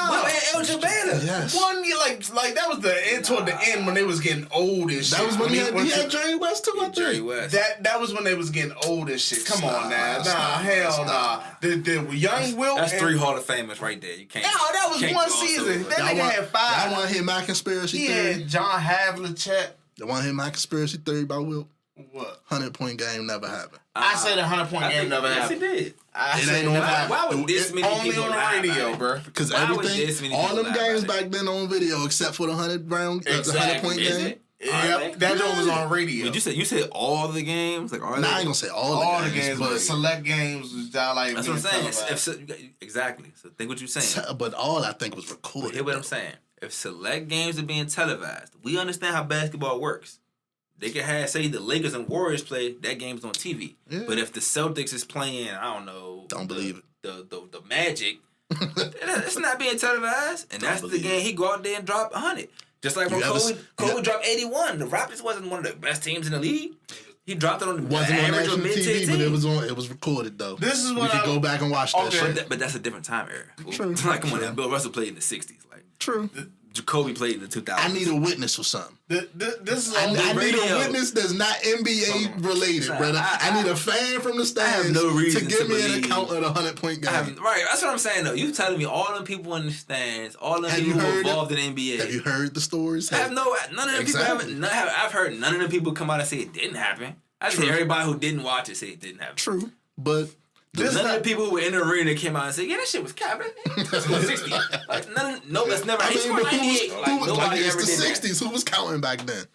Jabala. Yes. one year, like that was the end toward the end when they was getting old and shit. That was when he had Jerry West too, I think. Jerry West. That was when they was getting old and shit. Come on now. Hell nah. The young Wilt. That's 3 Hall of Famers right there. You can't. No, that was one season. That nigga had 5. I want to hear my conspiracy He theory. had John Havlicek. You want to hear my conspiracy theory about Wilt? What? 100-point game never happened. I said 100-point game never happened. Yes, it did. I It said ain't it on never happened. Why would this many Only people on the lie radio, about bro. Because Why would this everything, many all people them lie games about it? back then on video, except for the 100-point Is game. it? Yep, that joke was on radio. Wait, you said all the games? Like, Nah, I ain't gonna say all the the games, but select games was like. That's what I'm saying. Exactly. So think what you're saying. But all I think was recorded. Hear what I'm saying. If select games are being televised, we understand how basketball works. They can have, say, the Lakers and Warriors play, that game's on TV. Yeah. But if the Celtics is playing, I don't know. Don't believe it. The Magic, it's not being televised. And that's the game he go out there and drop 100. Just like when Kobe dropped 81. The Raptors wasn't one of the best teams in the league. He dropped it on the average or mid-tier team. But it was recorded though. This is what we could go back and watch that shit. But that's a different time era. True. Like when Bill Russell played in the 60s. Like True. Jacoby played in the 2000s. I need a witness for something. This is I need radio. a witness that's not NBA related, brother. I need a fan from the stands no reason to give to me an believe. account of the 100-point game. Right, that's what I'm saying though. You telling me all them people in the stands, all them people who involved in the NBA. Have you heard the stories? None of them people haven't. I've heard none of them people come out and say it didn't happen. I see everybody who didn't watch it say it didn't happen. True, but none of the people who were in the arena came out and said, "Yeah, that shit was cap. That's 60." Like that's never. He scored 98. Nobody it's ever the did 60s. Who was counting back then?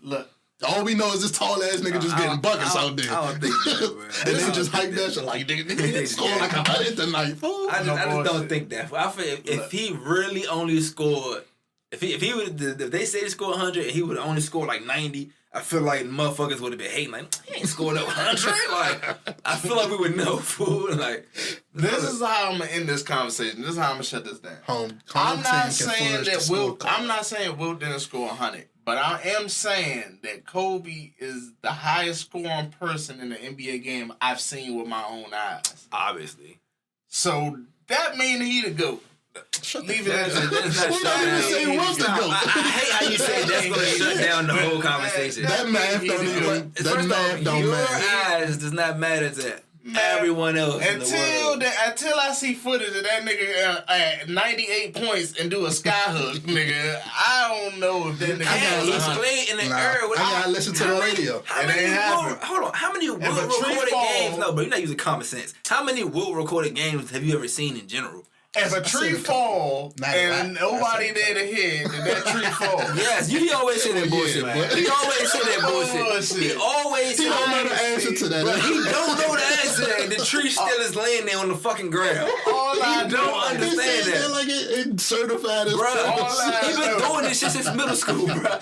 Look. All we know is this tall ass nigga just getting buckets out there. I don't think so, bro. And they just hype that shit like nigga scored like 100 tonight. I just don't think that. I feel if he really only scored, if they say he scored 100 and he would only score like 90. I feel like motherfuckers would have been hating, like, he ain't scored up 100. Like, I feel like we would know, fool. Like, this is how I'm gonna end this conversation. This is how I'm gonna shut this down. I'm not saying Wilt didn't score 100, but I am saying that Kobe is the highest scoring person in the NBA game I've seen with my own eyes. Obviously. So that means he the GOAT. Leave it at that. I hate how you say that's going to shut down the whole conversation. That math don't even. That math don't matter. Your eyes does not matter to everyone else in the world. Until I see footage of that nigga at 98 points and do a sky hook, nigga, I don't know if that nigga. He's played in the era. I gotta listen to the radio. Hold on. How many Wilt recorded games? No, bro, you're not using common sense. How many Wilt recorded games have you ever seen in general? If a tree fall and nobody there to hit, and that tree fall. Yes, he always say that bullshit, man. He always say that bullshit. He always He don't know the answer to that. He don't know the answer. The tree still is laying there on the fucking ground. All I don't understand that. Like it certified as He been doing this shit since middle school, bro.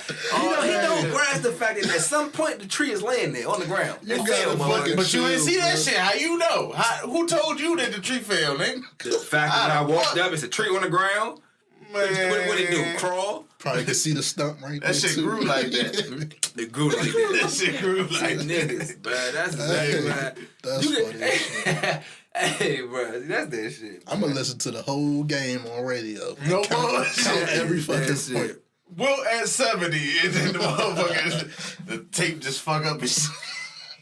He don't grasp the fact that at some point the tree is laying there on the ground. But you ain't see that shit. How you know? Who told you that the tree fell, nigga? The fact that I walked up, it's a tree on the ground. Man. What it do? Crawl? Probably could see the stump right there. That shit grew like that. It grew like that. That shit grew like that. Niggas, man. That's exactly, man. That's funny. Hey, bro, that's that shit. I'm gonna listen to the whole game on radio. No count bullshit. every fucking That point. shit. Will at 70, and then the motherfucker, the tape just fuck up his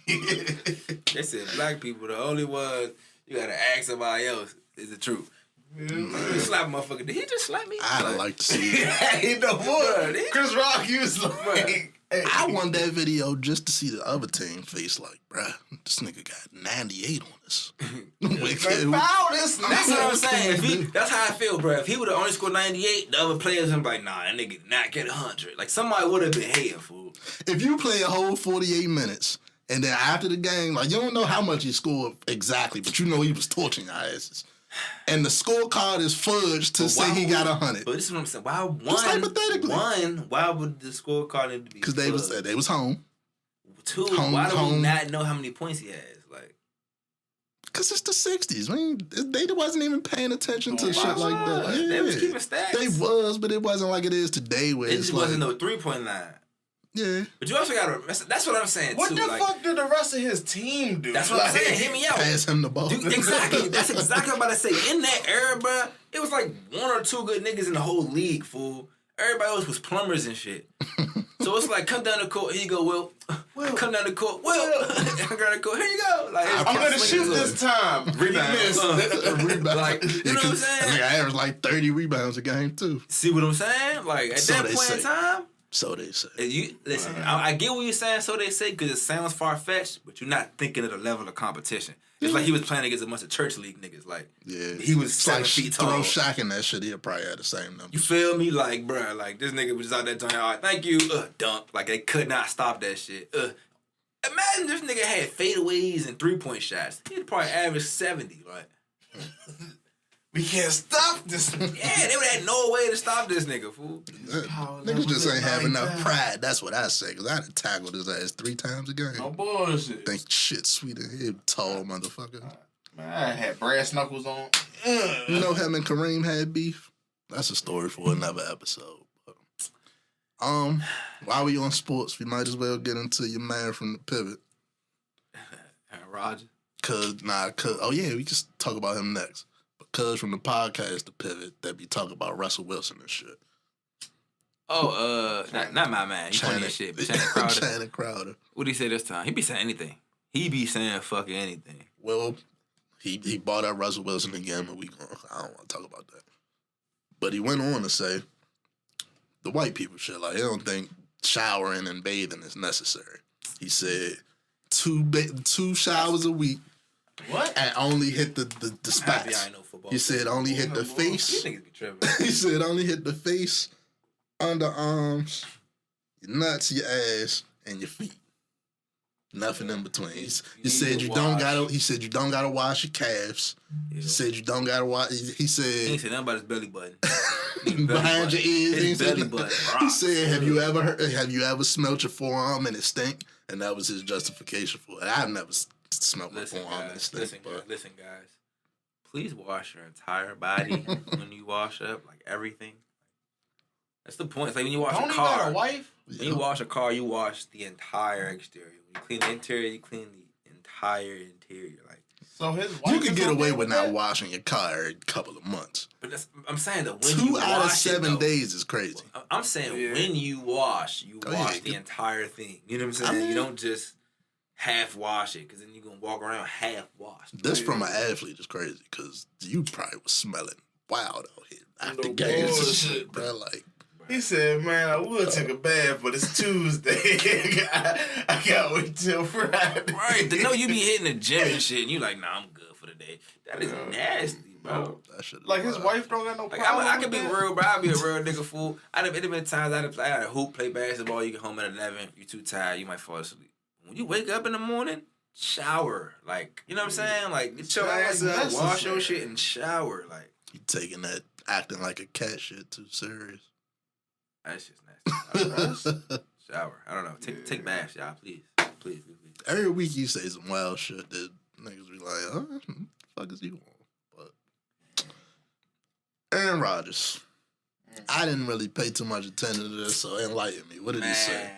shit. They said black people the only ones you gotta ask somebody else is the truth. You slap a motherfucker. Did he just slap me? I'd like to see it. Ain't no more. Chris Rock, he was like, hey. I want that video just to see the other team face like, bruh, this nigga got 98 on us. Foul this That's what I'm nigga. saying. That's how I feel, bro. If he would have only scored 98, the other players would be like, nah, that nigga did not get 100. Like, somebody would have been hating, fool. If you play a whole 48 minutes and then after the game, like, you don't know how much he scored exactly, but you know he was torching our asses. And the scorecard is fudged to say he got 100. But this is what I'm saying. Just hypothetically. Why would the scorecard need to be Because they was home. Two, home, why do we home. not know how many points he has? Like, Because it's the 60s. I mean, they wasn't even paying attention to shit like that. Yeah. They was keeping stats. They was, but it wasn't like it is today where It it's just like... wasn't no 3-point line. Yeah. But you also got to... That's what I'm saying, What too. the like, fuck did the rest of his team do? That's what I'm saying. Hear me out. Pass him the ball. Dude, exactly. That's exactly what I'm about to say. In that era, bro, it was like one or two good niggas in the whole league, fool. Everybody else was plumbers and shit. So it's like, come down the court, here you go, Will. Come down the court, Will. Come down the court, here you go. Like, I'm going to shoot this time. Rebound. He missed. Rebound. Like, you know what I'm saying? I averaged like 30 rebounds a game, too. See what I'm saying? Like, at So that they point in say. time, So they say. you listen, I get what you're saying, so they say, because it sounds far-fetched, but you're not thinking of the level of competition. It's like he was playing against a bunch of church league niggas. Like, Yeah. he was It's 7 like feet throw tall. Shaq in that shit, he'll probably have the same number. You feel me? Like, bruh, like, this nigga was just out there doing, all right, thank you, dunk. Like, they could not stop that shit. Imagine this nigga had fadeaways and 3-point shots. He'd probably average 70, like. We can't stop this. Yeah, they would have no way to stop this nigga, fool. Niggas just ain't have enough pride. That's what I say. Because I'd have tackled his ass 3 times a game. No bullshit. Think shit sweet in here, tall motherfucker. Man, I had brass knuckles on. You know him and Kareem had beef? That's a story for another episode. But, while we on sports, we might as well get into your man from the pivot. Roger. Oh yeah, we just talk about him next. But cuz from the podcast, The Pivot, that be talking about Russell Wilson and shit. Oh, not my man. You funny as shit. But Channing Crowder. Channing Crowder. What'd he say this time? He be saying anything. He be saying fucking anything. Well, he bought up Russell Wilson again, but I don't want to talk about that. But he went on to say the white people shit. Like, he don't think showering and bathing is necessary. He said 2 showers a week. What? And only hit the Happy spots. I ain't no football. He said only hit the These face. niggas be tripping. He said only hit the face, underarms, your nuts, your ass, and your feet. Nothing in between. He said you don't gotta wash your calves. He said you don't gotta wash. He He said ain't said nothing about his belly button. behind your ears. His He said- belly button. He said, "Have you ever smelt your forearm and it stink?" And that was his justification for it. I've never smelt my Listen, forearm and it guys. stink. Listen, guys. Please wash your entire body when you wash up, like everything. That's the point. It's like when you wash Don't a he car. got a wife? When you wash a car, you wash the entire exterior. When you clean the interior, you clean the entire interior. Like, So his wife. You can is get okay away with not that? washing your car every couple of months. but I'm saying that when 2 you out of wash 7 it, though, days is crazy. I'm saying Yeah. when you wash Oh, yeah, the good. entire thing. You know what I'm saying? I mean- You don't just half wash it, because then you're gonna walk around half washed. This from an athlete is crazy because you probably was smelling wild out here after No games and bullshit. shit, bro. Like, He said, "Man, I would take a bath, but it's Tuesday. I gotta wait till Friday." Right, to know you be hitting the gym and shit, and you like, nah, I'm good for the day. That is nasty, bro. that shit is Like his wild. wife don't got no Like, problem. I could be with that? real, bro. I'd be a real nigga fool. It have been times I'd have hoop, play basketball. You get home at 11, you too tired, you might fall asleep. When you wake up in the morning, shower. Like, you know what I'm saying? Like, get your Sound ass like up, wash your necessary. shit, and shower. Like, You taking that acting like a cat shit too serious. that's just nasty. Shower. I don't know. Take baths, y'all. Please. Please. Every week you say some wild shit that niggas be like, "Huh? What the fuck is you on?" But Aaron Rodgers. I didn't really pay too much attention to this, so enlighten me. What did he say? Man,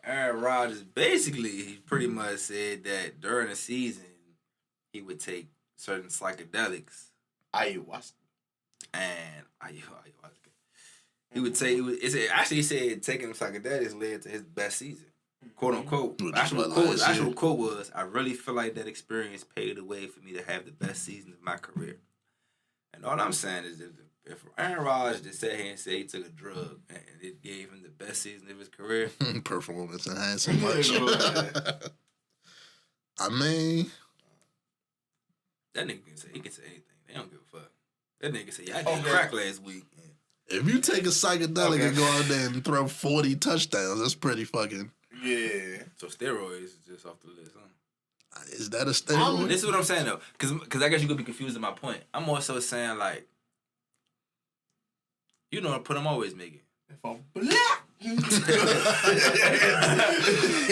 Aaron Rodgers basically he pretty much said that during the season he would take certain psychedelics. Ayahuasca. And ayahuasca. He would say he said taking psychedelics led to his best season, quote unquote. The actual quote was, "I really feel like that experience paved the way for me to have the best season of my career." And all I'm saying is, if Aaron Rodgers just sat here and said he took a drug and it gave him the best season of his career, performance enhancing much. I mean, that nigga can say anything. They don't give a fuck. That nigga say, "Yeah, I did crack last week." If you take a psychedelic and go out there and throw 40 touchdowns, that's pretty fucking... Yeah. So steroids is just off the list, huh? Is that a steroid? This is what I'm saying, though. Because I guess you could be confused at my point. I'm also saying, like, you know, put them always make it. If I'm black. This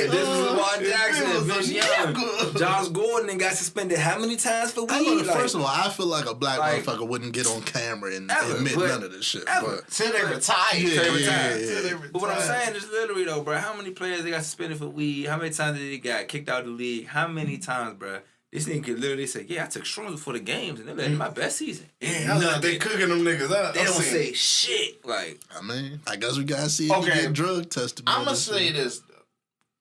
was Lamar Jackson, Vince Young, Josh Gordon, and got suspended how many times for weed? First of all, I feel like a black motherfucker wouldn't get on camera and admit none of this shit. Till they retire. Yeah. But what I'm saying is literally, though, bro, how many players they got suspended for weed? How many times did he got kicked out of the league? How many times, bro? This nigga could literally say, "Yeah, I took shrooms before the games, and they let me my best season." Yeah, they cooking them niggas up. They don't say shit. Like, I mean, I guess we gotta see if you get drug tested. I'm gonna say this though.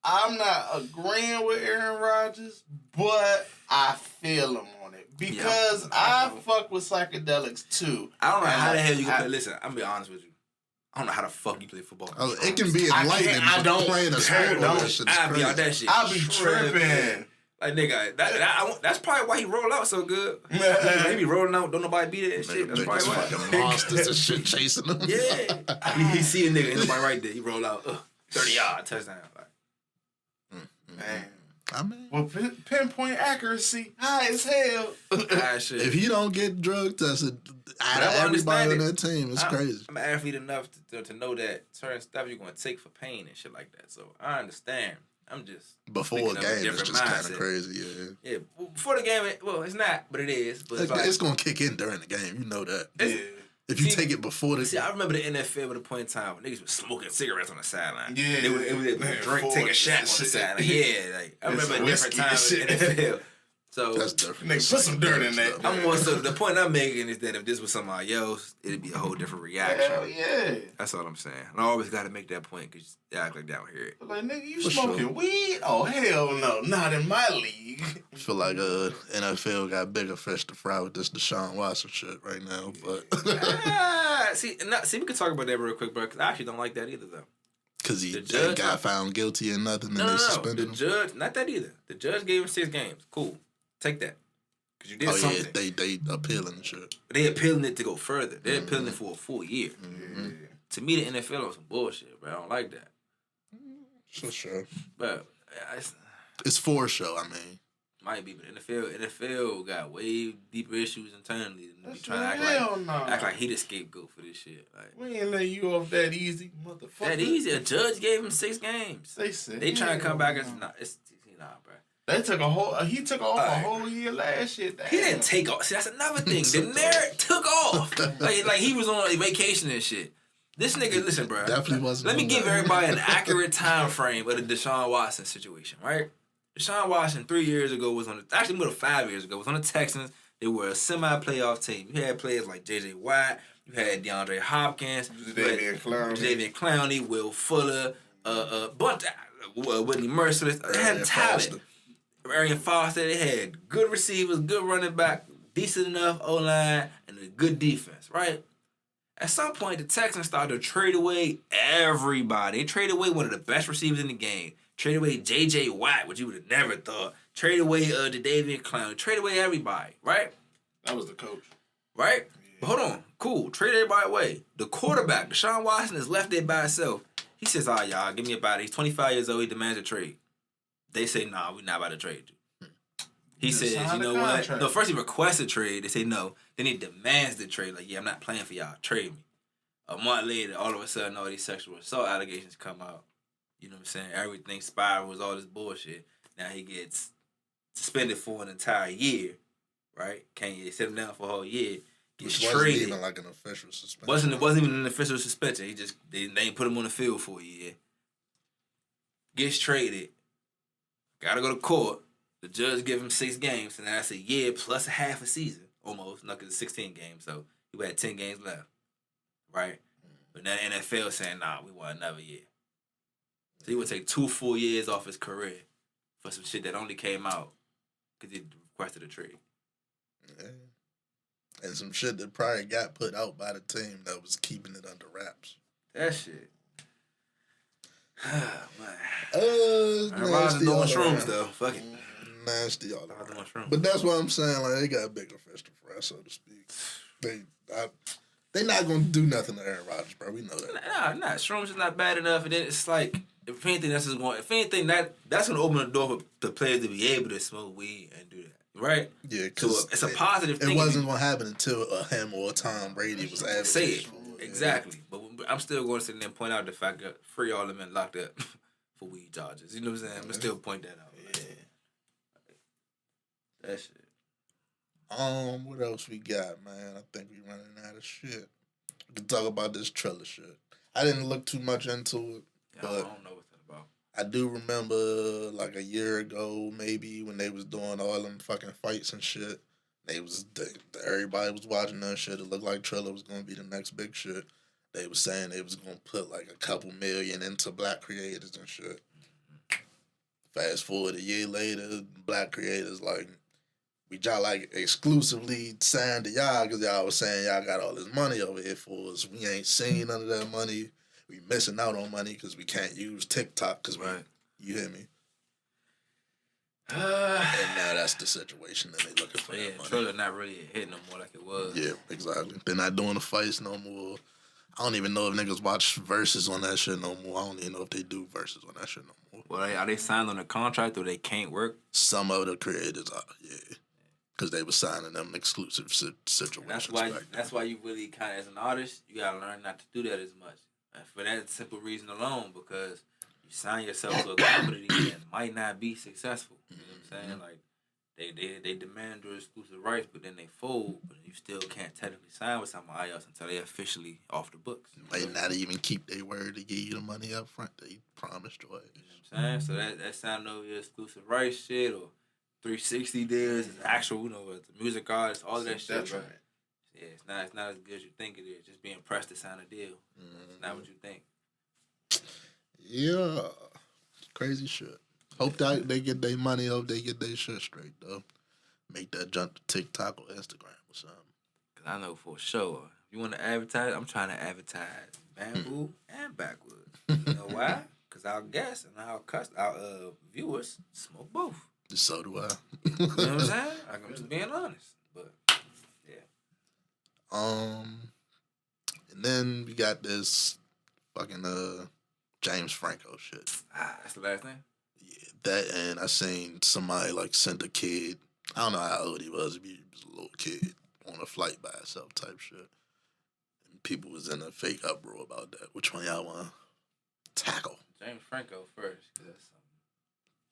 I'm not agreeing with Aaron Rodgers, but I feel him on it because I fuck with psychedelics too. I don't know how the hell you can play. Listen, I'm gonna be honest with you. I don't know how the fuck you play football. It can be enlightening. I don't playing a sport. I'll be on that shit. I'll be tripping. Like, nigga, that's probably why he roll out so good. He be rolling out, don't nobody beat it and shit. That's probably why. Fucking monsters and shit chasing them. Yeah. He see a nigga, ain't nobody right there. He roll out, 30-yard touchdown. Like, man. I mean, well, pinpoint accuracy, high as hell. If he don't get drug tested, out of everybody on that team, it's crazy. I'm an athlete enough to know that certain stuff you're going to take for pain and shit like that. So I understand. I'm just before a game, it's just kind of crazy, yeah. Before the game, it's not, but it is. But it's gonna kick in during the game. You know that. If you take it before the I remember the NFL at a point in time when niggas was smoking cigarettes on the sideline. Yeah, they would take a shot on the sideline. Yeah, like I remember a different time in the NFL. So that's different. Nigga, put some dirt in that. I'm more so the point I'm making is that if this was somebody else, it'd be a whole different reaction. Hell yeah. That's all I'm saying. And I always got to make that point because they act like they don't hear it. Like, nigga, you smoking weed? Oh, hell no. Not in my league. I feel like NFL got bigger fish to fry with this Deshaun Watson shit right now. But see, we could talk about that real quick, bro, because I actually don't like that either, though. Because he got found guilty and nothing, and they suspended him. The judge, not that either. The judge gave him 6 games. Cool. Take that. Because you did something. Yeah, they appealing and shit. They appealing it to go further. They're appealing it for a full year. Mm-hmm. To me, the NFL is some bullshit, bro. I don't like that. For sure. But it's for show, I mean. Might be, but NFL got way deeper issues internally than be trying to act like he the scapegoat for this shit. Like, we ain't letting you off that easy, motherfucker. That easy? A judge gave him 6 games. They trying to come back as bro. They took he took off a whole year last year. Damn. He didn't take off. See, that's another thing. The merit took off. like he was on a vacation and shit. This nigga, listen, bro. Definitely wasn't. Let me give everybody an accurate time frame of the Deshaun Watson situation, right? Deshaun Watson 3 years ago was on actually more than 5 years ago was on the Texans. They were a semi-playoff team. You had players like J.J. Watt. You had DeAndre Hopkins. David Clowney, Will Fuller, Whitney Merciless. They had talent. Arian Foster. They had good receivers, good running back, decent enough O-line, and a good defense, right? At some point, the Texans started to trade away everybody. They traded away one of the best receivers in the game. Trade away J.J. Watt, which you would have never thought. Trade away David Clowney. Trade away everybody, right? That was the coach. Right? Yeah. But hold on. Cool. Trade everybody away. The quarterback, Deshaun Watson, is left there by himself. He says, all right, y'all, give me a body. He's 25 years old. He demands a trade. They say, nah, we're not about to trade you. He says, you know what? No, first he requests a trade. They say no. Then he demands the trade. Like, yeah, I'm not playing for y'all. Trade me. A month later, all of a sudden, all these sexual assault allegations come out. You know what I'm saying? Everything spirals, all this bullshit. Now he gets suspended for an entire year, right? They set him down for a whole year. Gets traded. Wasn't even like an official suspension. It wasn't even an official suspension. They ain't put him on the field for a year. Gets traded. Gotta go to court. The judge give him 6 games, and that's a year plus a half a season, almost. No, because it's 16 games, so he had 10 games left, right? But now the NFL saying, nah, we want another year. So he would take 2 full years off his career for some shit that only came out because he requested a trade. Yeah. And some shit that probably got put out by the team that was keeping it under wraps. That shit. Man. Nasty doing all mushrooms, around. though. Fuck it. Nasty all Everybody's doing around. mushrooms. But that's what I'm saying. Like, they got bigger fish to fry, so to speak. They not going to do nothing to Aaron Rodgers, bro. We know that. Nah. Shrooms is not bad enough. And then it's like, if anything, that's going to open the door for the players to be able to smoke weed and do that. Right? Yeah, So because it's a positive thing. It wasn't going to happen until him or Tom Brady was advocating. Say it. Exactly. But I'm still going to sit there and point out the fact that free all the men locked up for weed charges. You know what I'm saying? I'm going to still point that out. Yeah. That shit. What else we got, man? I think we running out of shit. We can talk about this Triller shit. I didn't look too much into it, but I don't know what that's about. I do remember like a year ago, maybe, when they was doing all them fucking fights and shit. Everybody was watching that shit. It looked like Triller was gonna be the next big shit. They was saying they was gonna put like a couple million into black creators and shit. Fast forward a year later, black creators like, we y'all like exclusively signed to y'all because y'all was saying y'all got all this money over here for us. We ain't seen none of that money. We missing out on money because we can't use TikTok because you hear me? And now that's the situation that they looking for. Yeah, that money. Triller not really a hit no more like it was. Yeah, exactly. They're not doing the fights no more. I don't even know if niggas watch Versus on that shit no more. I don't even know if they do Versus on that shit no more. Well, are they signed on a contract or they can't work? Some of the creators are, yeah. Because they were signing them exclusive situations. That's why you really kind of, as an artist, you got to learn not to do that as much. And for that simple reason alone, because you sign yourself to a company that might not be successful. You know what I'm saying? Like, they demand your exclusive rights, but then they fold, but you still can't technically sign with somebody else until they officially off the books. Might not even keep their word to give you the money up front. They promised you. You know what I'm saying? So that signing over your exclusive rights shit or 360 deals is actual, the music artists, all of that shit, bro. Yeah, it's not as good as you think it is. Just being pressed to sign a deal. It's not what you think. Yeah. Crazy shit. Hope that they get their money. Hope they get their shit straight, though. Make that jump to TikTok or Instagram or something. Because I know for sure, if you want to advertise, I'm trying to advertise Bamboo and Backwoods. You know why? Because our guests and our viewers smoke both. So do I. You know what I'm saying? I'm just being honest. But, yeah. And then we got this fucking James Franco shit. That's the last thing? Yeah, that, and I seen somebody like sent a kid, I don't know how old he was, he was a little kid on a flight by himself type shit. And people was in a fake uproar about that. Which one y'all want to tackle? James Franco first.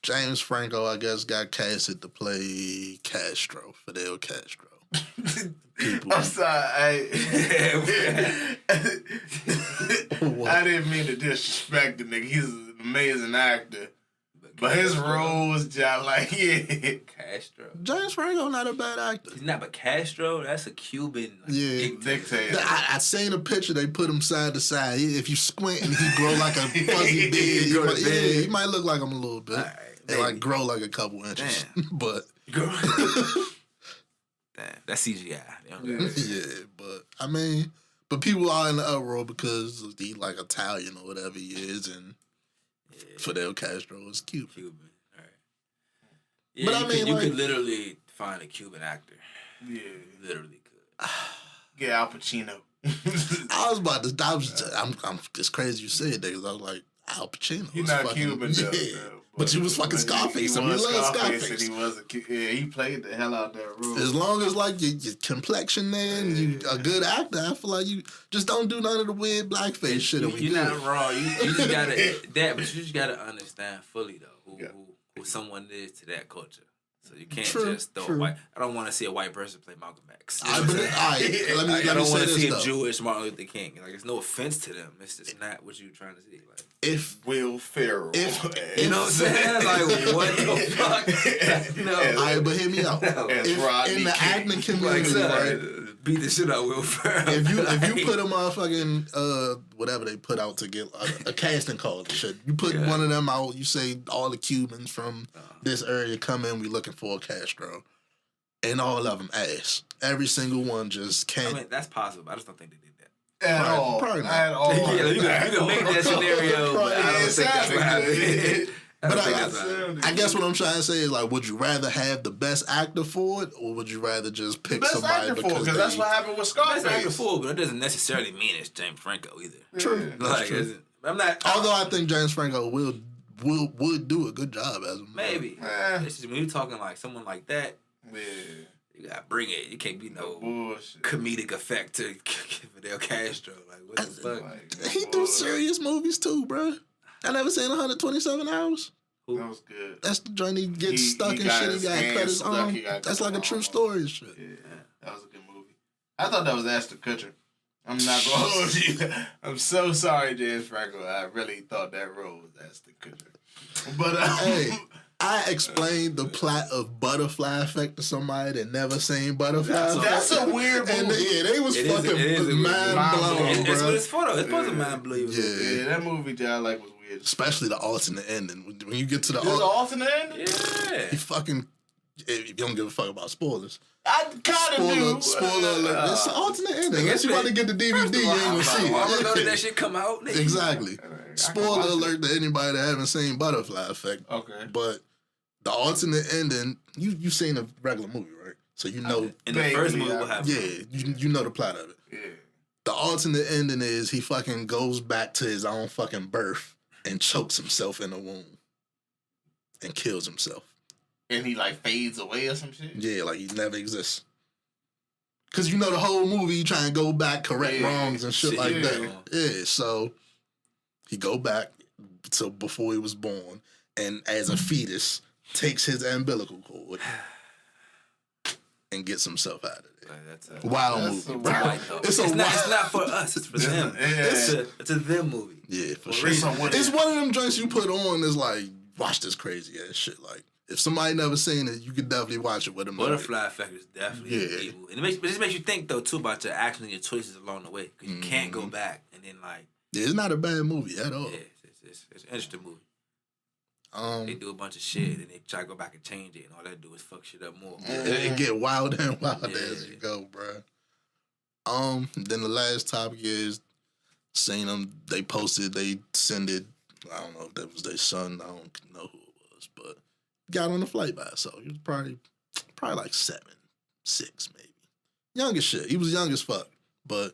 James Franco, I guess, got casted to play Castro, Fidel Castro. I'm sorry. I didn't mean to disrespect the nigga. He's an amazing actor. But his role was just like, Castro. James Franco not a bad actor. He's not, but Castro, that's a Cuban dictator. I seen a picture, they put him side to side. If you squint and he grow like a fuzzy beard, he might look like him a little bit. Right, and like grow like a couple inches. But damn, that's CGI. Yeah, but I mean, but people are in the uproar because he like Italian or whatever he is, and Fidel Castro is Cuban. All right. Yeah, but you could literally find a Cuban actor. Yeah, you literally could. Get Al Pacino. I was about to. I'm. It's crazy you said that because I was like, Al Pacino. He's not Cuban, though. But you was fucking Scarface. I mean, Scarface. And he was he played the hell out that role. As long as like your complexion there and you a good actor, I feel like you just don't do none of the weird blackface shit. You're not wrong. You just gotta but you just gotta understand fully though who someone is to that culture. So you can't just throw a white. I don't want to see a white person play Malcolm X. I don't want to see a Jewish Martin Luther King. Like, it's no offense to them. It's just not what you're trying to see. Like, if Will Ferrell, you know what I'm saying? Like, what the fuck? No. All right, but hear me out. In the acting community, right? Beat the shit out of Will Ferrell. If you put a motherfucking whatever they put out to get a casting call and shit, you put one of them out. You say all the Cubans from this area come in. We looking for a Castro, and all of them ass. Every single one just can't. I mean, that's possible. I just don't think they did that. At all. Probably not. At all. Yeah, you can make that scenario, but I don't think that's what happened. But I guess what I'm trying to say is, like, would you rather have the best actor for it, or would you rather just pick somebody because that's what happened with Scarface? Best actor for it, but it doesn't necessarily mean it's James Franco either. True. Like, true. I'm not. Although I think James Franco would do a good job as a maybe. It's just when you're talking like someone like that. Yeah. You gotta bring it. You can't be no bullshit. Comedic effect to Fidel Castro. Like, what the fuck? Like, he do serious movies too, bro. I never seen 127 Hours. That was good. That's the joint he gets stuck and shit. He got cut his arm. That's like a true story and shit. Yeah, that was a good movie. I thought that was Ashton Kutcher. I'm not gonna hold you. I'm so sorry, James Franco. I really thought that role was Ashton Kutcher. But hey, I explained the plot of Butterfly Effect to somebody that never seen Butterfly Effect. That's a weird movie. And they was fucking mind blown, bro. It's bro. what it's for, though. It's supposed to mind blow you. Yeah, that movie that I like was weird. Especially the alternate ending. When you get to the alternate ending? Yeah. He fucking... If you don't give a fuck about spoilers. I kind of do. Spoiler alert. It's an alternate ending. Unless you want to get the DVD, you ain't gonna see it. I don't know that shit come out. Exactly. Spoiler alert to anybody that haven't seen Butterfly Effect. Okay. But the alternate ending, you've seen a regular movie, right? So you know. In the first movie, what happened? Yeah, you know the plot of it. Yeah. The alternate ending is he fucking goes back to his own fucking birth and chokes himself in the womb and kills himself. And he like fades away or some shit? Yeah, like he never exists. Cause you know the whole movie, you try and go back, correct wrongs and shit like that. Yeah, so he go back to before he was born, and as a fetus, takes his umbilical cord and gets himself out of there. That's wild movie, bro. It's not for us. It's for them. It's a them movie. Yeah, for sure. It's one of them joints you put on. Is like, watch this crazy ass shit. Like, if somebody never seen it, you could definitely watch it with them. Butterfly Effect is definitely evil. And it just makes you think, though, too, about your actions and your choices along the way. Because you can't go back and then, like... Yeah, it's not a bad movie at all. Yeah, it's an interesting movie. They do a bunch of shit and they try to go back and change it, and all they do is fuck shit up more. It get wilder and wilder as you go, bro. Then the last topic is, seen them, they posted, they send it, I don't know if that was their son, I don't know who it was, but got on the flight by himself. He was probably like 7, 6 maybe. Young as shit. He was young as fuck. But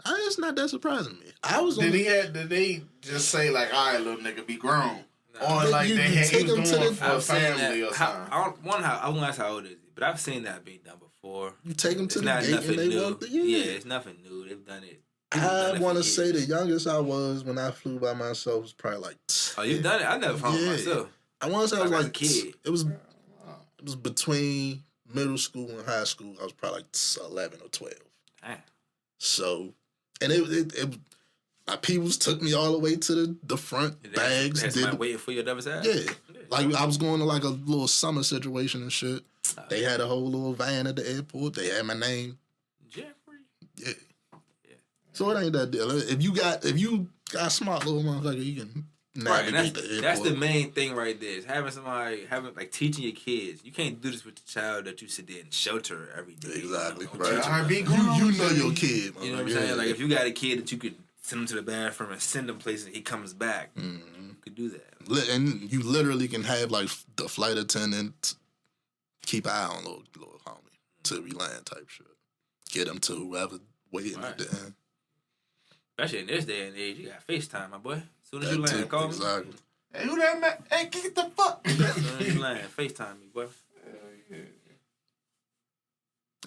it's not that surprising to me. Did they just say like, all right, little nigga, be grown? No. Or like he was doing for a family or something? I won't ask how old is he, but I've seen that being done before. You take them to the gate and they want the Yeah, it's nothing new. They've done it. I want to say the youngest I was when I flew by myself was probably like... Oh, you've done it? I never flown by myself. I want to say I was like a kid. It was between middle school and high school. I was probably like 11 or 12. Damn. So, and it my peoples took me all the way to the front bags. Waiting for you at the other side? Yeah. Like I was going to like a little summer situation and shit. They had a whole little van at the airport. They had my name. Jeffrey. Yeah. So it ain't that deal. If you got a smart little motherfucker, you can navigate the airport. That's the main thing right there. Is having like teaching your kids. You can't do this with the child that you sit there and shelter every day. Exactly. You know? You know your kid. You know what I'm saying? Like if you got a kid that you could send him to the bathroom and send him places and he comes back, you could do that. And you literally can have like the flight attendant keep an eye on little homie till we land type shit. Get him to whoever waiting at the end. Especially in this day and age, you got FaceTime, my boy. As soon as you land, call me. Exactly. Hey, who that man? Hey, get the fuck. As soon as you land, FaceTime me, boy.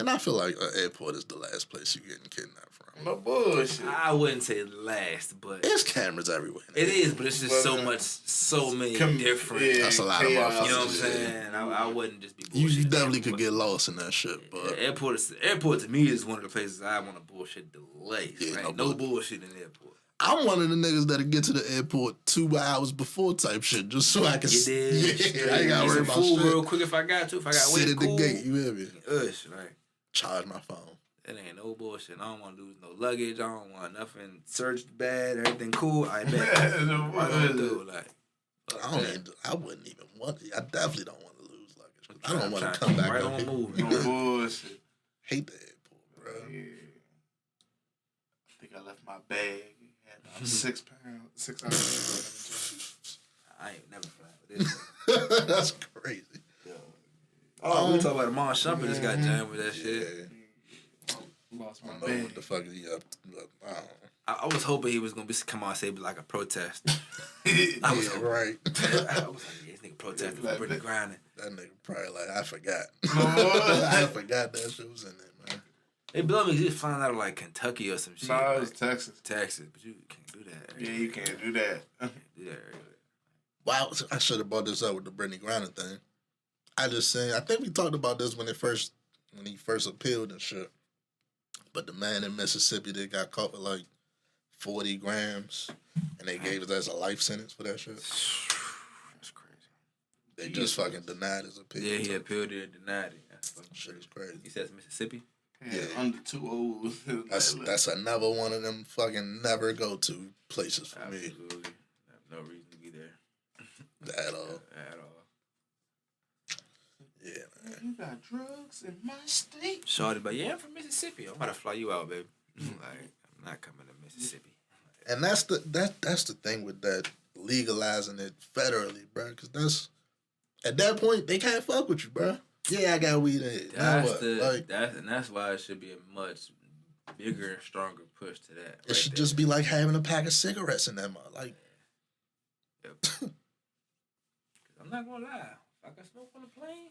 And I feel like an airport is the last place you're getting kidnapped from. No bullshit. I wouldn't say last, but there's cameras everywhere. It is, but it's just so many different. Yeah, that's a lot of motherfuckers. You know what I'm saying? I wouldn't just be. You definitely could get lost in that shit, but airport to me is one of the places I want to bullshit the least. Yeah, right? No bullshit in the airport. I'm one of the niggas that'll get to the airport 2 hours before type shit, just so I can. I ain't got to worry about food shit. Real quick if I got to. If I got sit at the gate, you hear me? Right. Charge my phone. That ain't no bullshit. I don't want to lose no luggage. I don't want nothing searched bad. Everything cool. I bet. I wouldn't even want it. I definitely don't want to lose luggage. I don't want to come back. Right on move. No bullshit. Hate the airport, bro. Yeah. I think I left my bag. It had 6 pounds, 6 ounces. I ain't never flying with this. That's crazy. Oh, we talk about Amon Shumpert just got jammed with that shit. Lost my bag. What the fuck is he up? I was hoping he was gonna come on and say it like a protest. I was right. I was like, this nigga protesting for Brittany Griner. That nigga probably like, I forgot. I forgot that shit was in there, man. They blow me. He's flying out of like Kentucky or some shit. No, it's Texas. Texas, but you can't do that. Yeah, you can't do that. Wow, I should have brought this up with the Brittany Griner thing. I think we talked about this when he first appealed and shit. But the man in Mississippi that got caught with like 40 grams, and they gave us as a life sentence for that shit. That's crazy. They just fucking denied his appeal. Yeah, he appealed it and denied it. That's fucking shit is crazy. He says Mississippi. Yeah, under 2 O's. That's another one of them fucking never go to places for me. Absolutely. I have no reason to be there. At all. Yeah, man. You got drugs in my state? Shorty, but yeah, I'm from Mississippi. I'm about to fly you out, baby. Like, I'm not coming to Mississippi. And that's the thing with that legalizing it federally, bro. Because that's at that point they can't fuck with you, bro. Yeah, I got weed in it. That's why it should be a much bigger and stronger push to that. It should just be like having a pack of cigarettes in that mug. Like, yep. I'm not gonna lie. If I can smoke on a plane.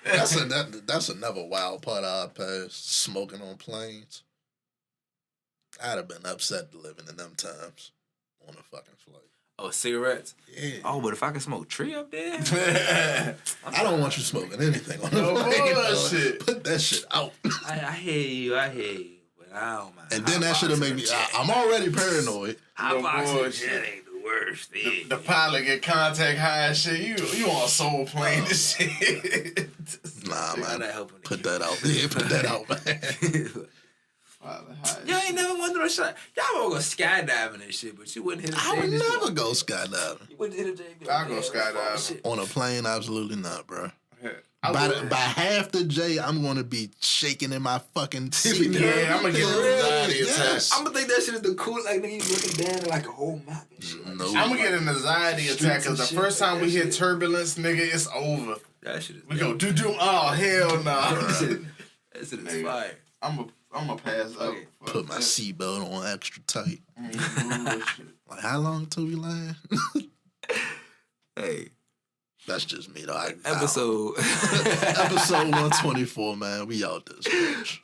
That's another wild part of our past. Smoking on planes. I'd have been upset living in them times on a fucking flight. Oh, cigarettes? Yeah. Oh, but if I can smoke tree up there? I don't want you smoking anything on the plane. Shit. Put that shit out. I hear you, but I don't mind. And then that should have made me, I'm already paranoid. Shit ain't the worst thing. The pilot get contact high and shit. You on a soul plane and shit. Nah, man. Put that out. Yeah, put that out, man. Y'all ain't never went through a shot. Y'all want to go skydiving and shit, but you wouldn't hit a I would never go skydiving. You wouldn't hit a I'll go skydiving. On a plane, absolutely not, bro. By half the J, I'm going to be shaking in my fucking seat. Yeah, I'm going to get an anxiety attack. I'm going to think that shit is the cool, like, nigga, you looking down at, like, a whole map and shit. No, I'm going to get an anxiety attack because the first time we hit turbulence, nigga, it's over. That shit is... We go, do, oh, hell nah. That shit is fire. I'm gonna pass out. Put my seatbelt on extra tight. Like, how long till we land? Hey. That's just me, though. Episode 124, man. We out this bitch.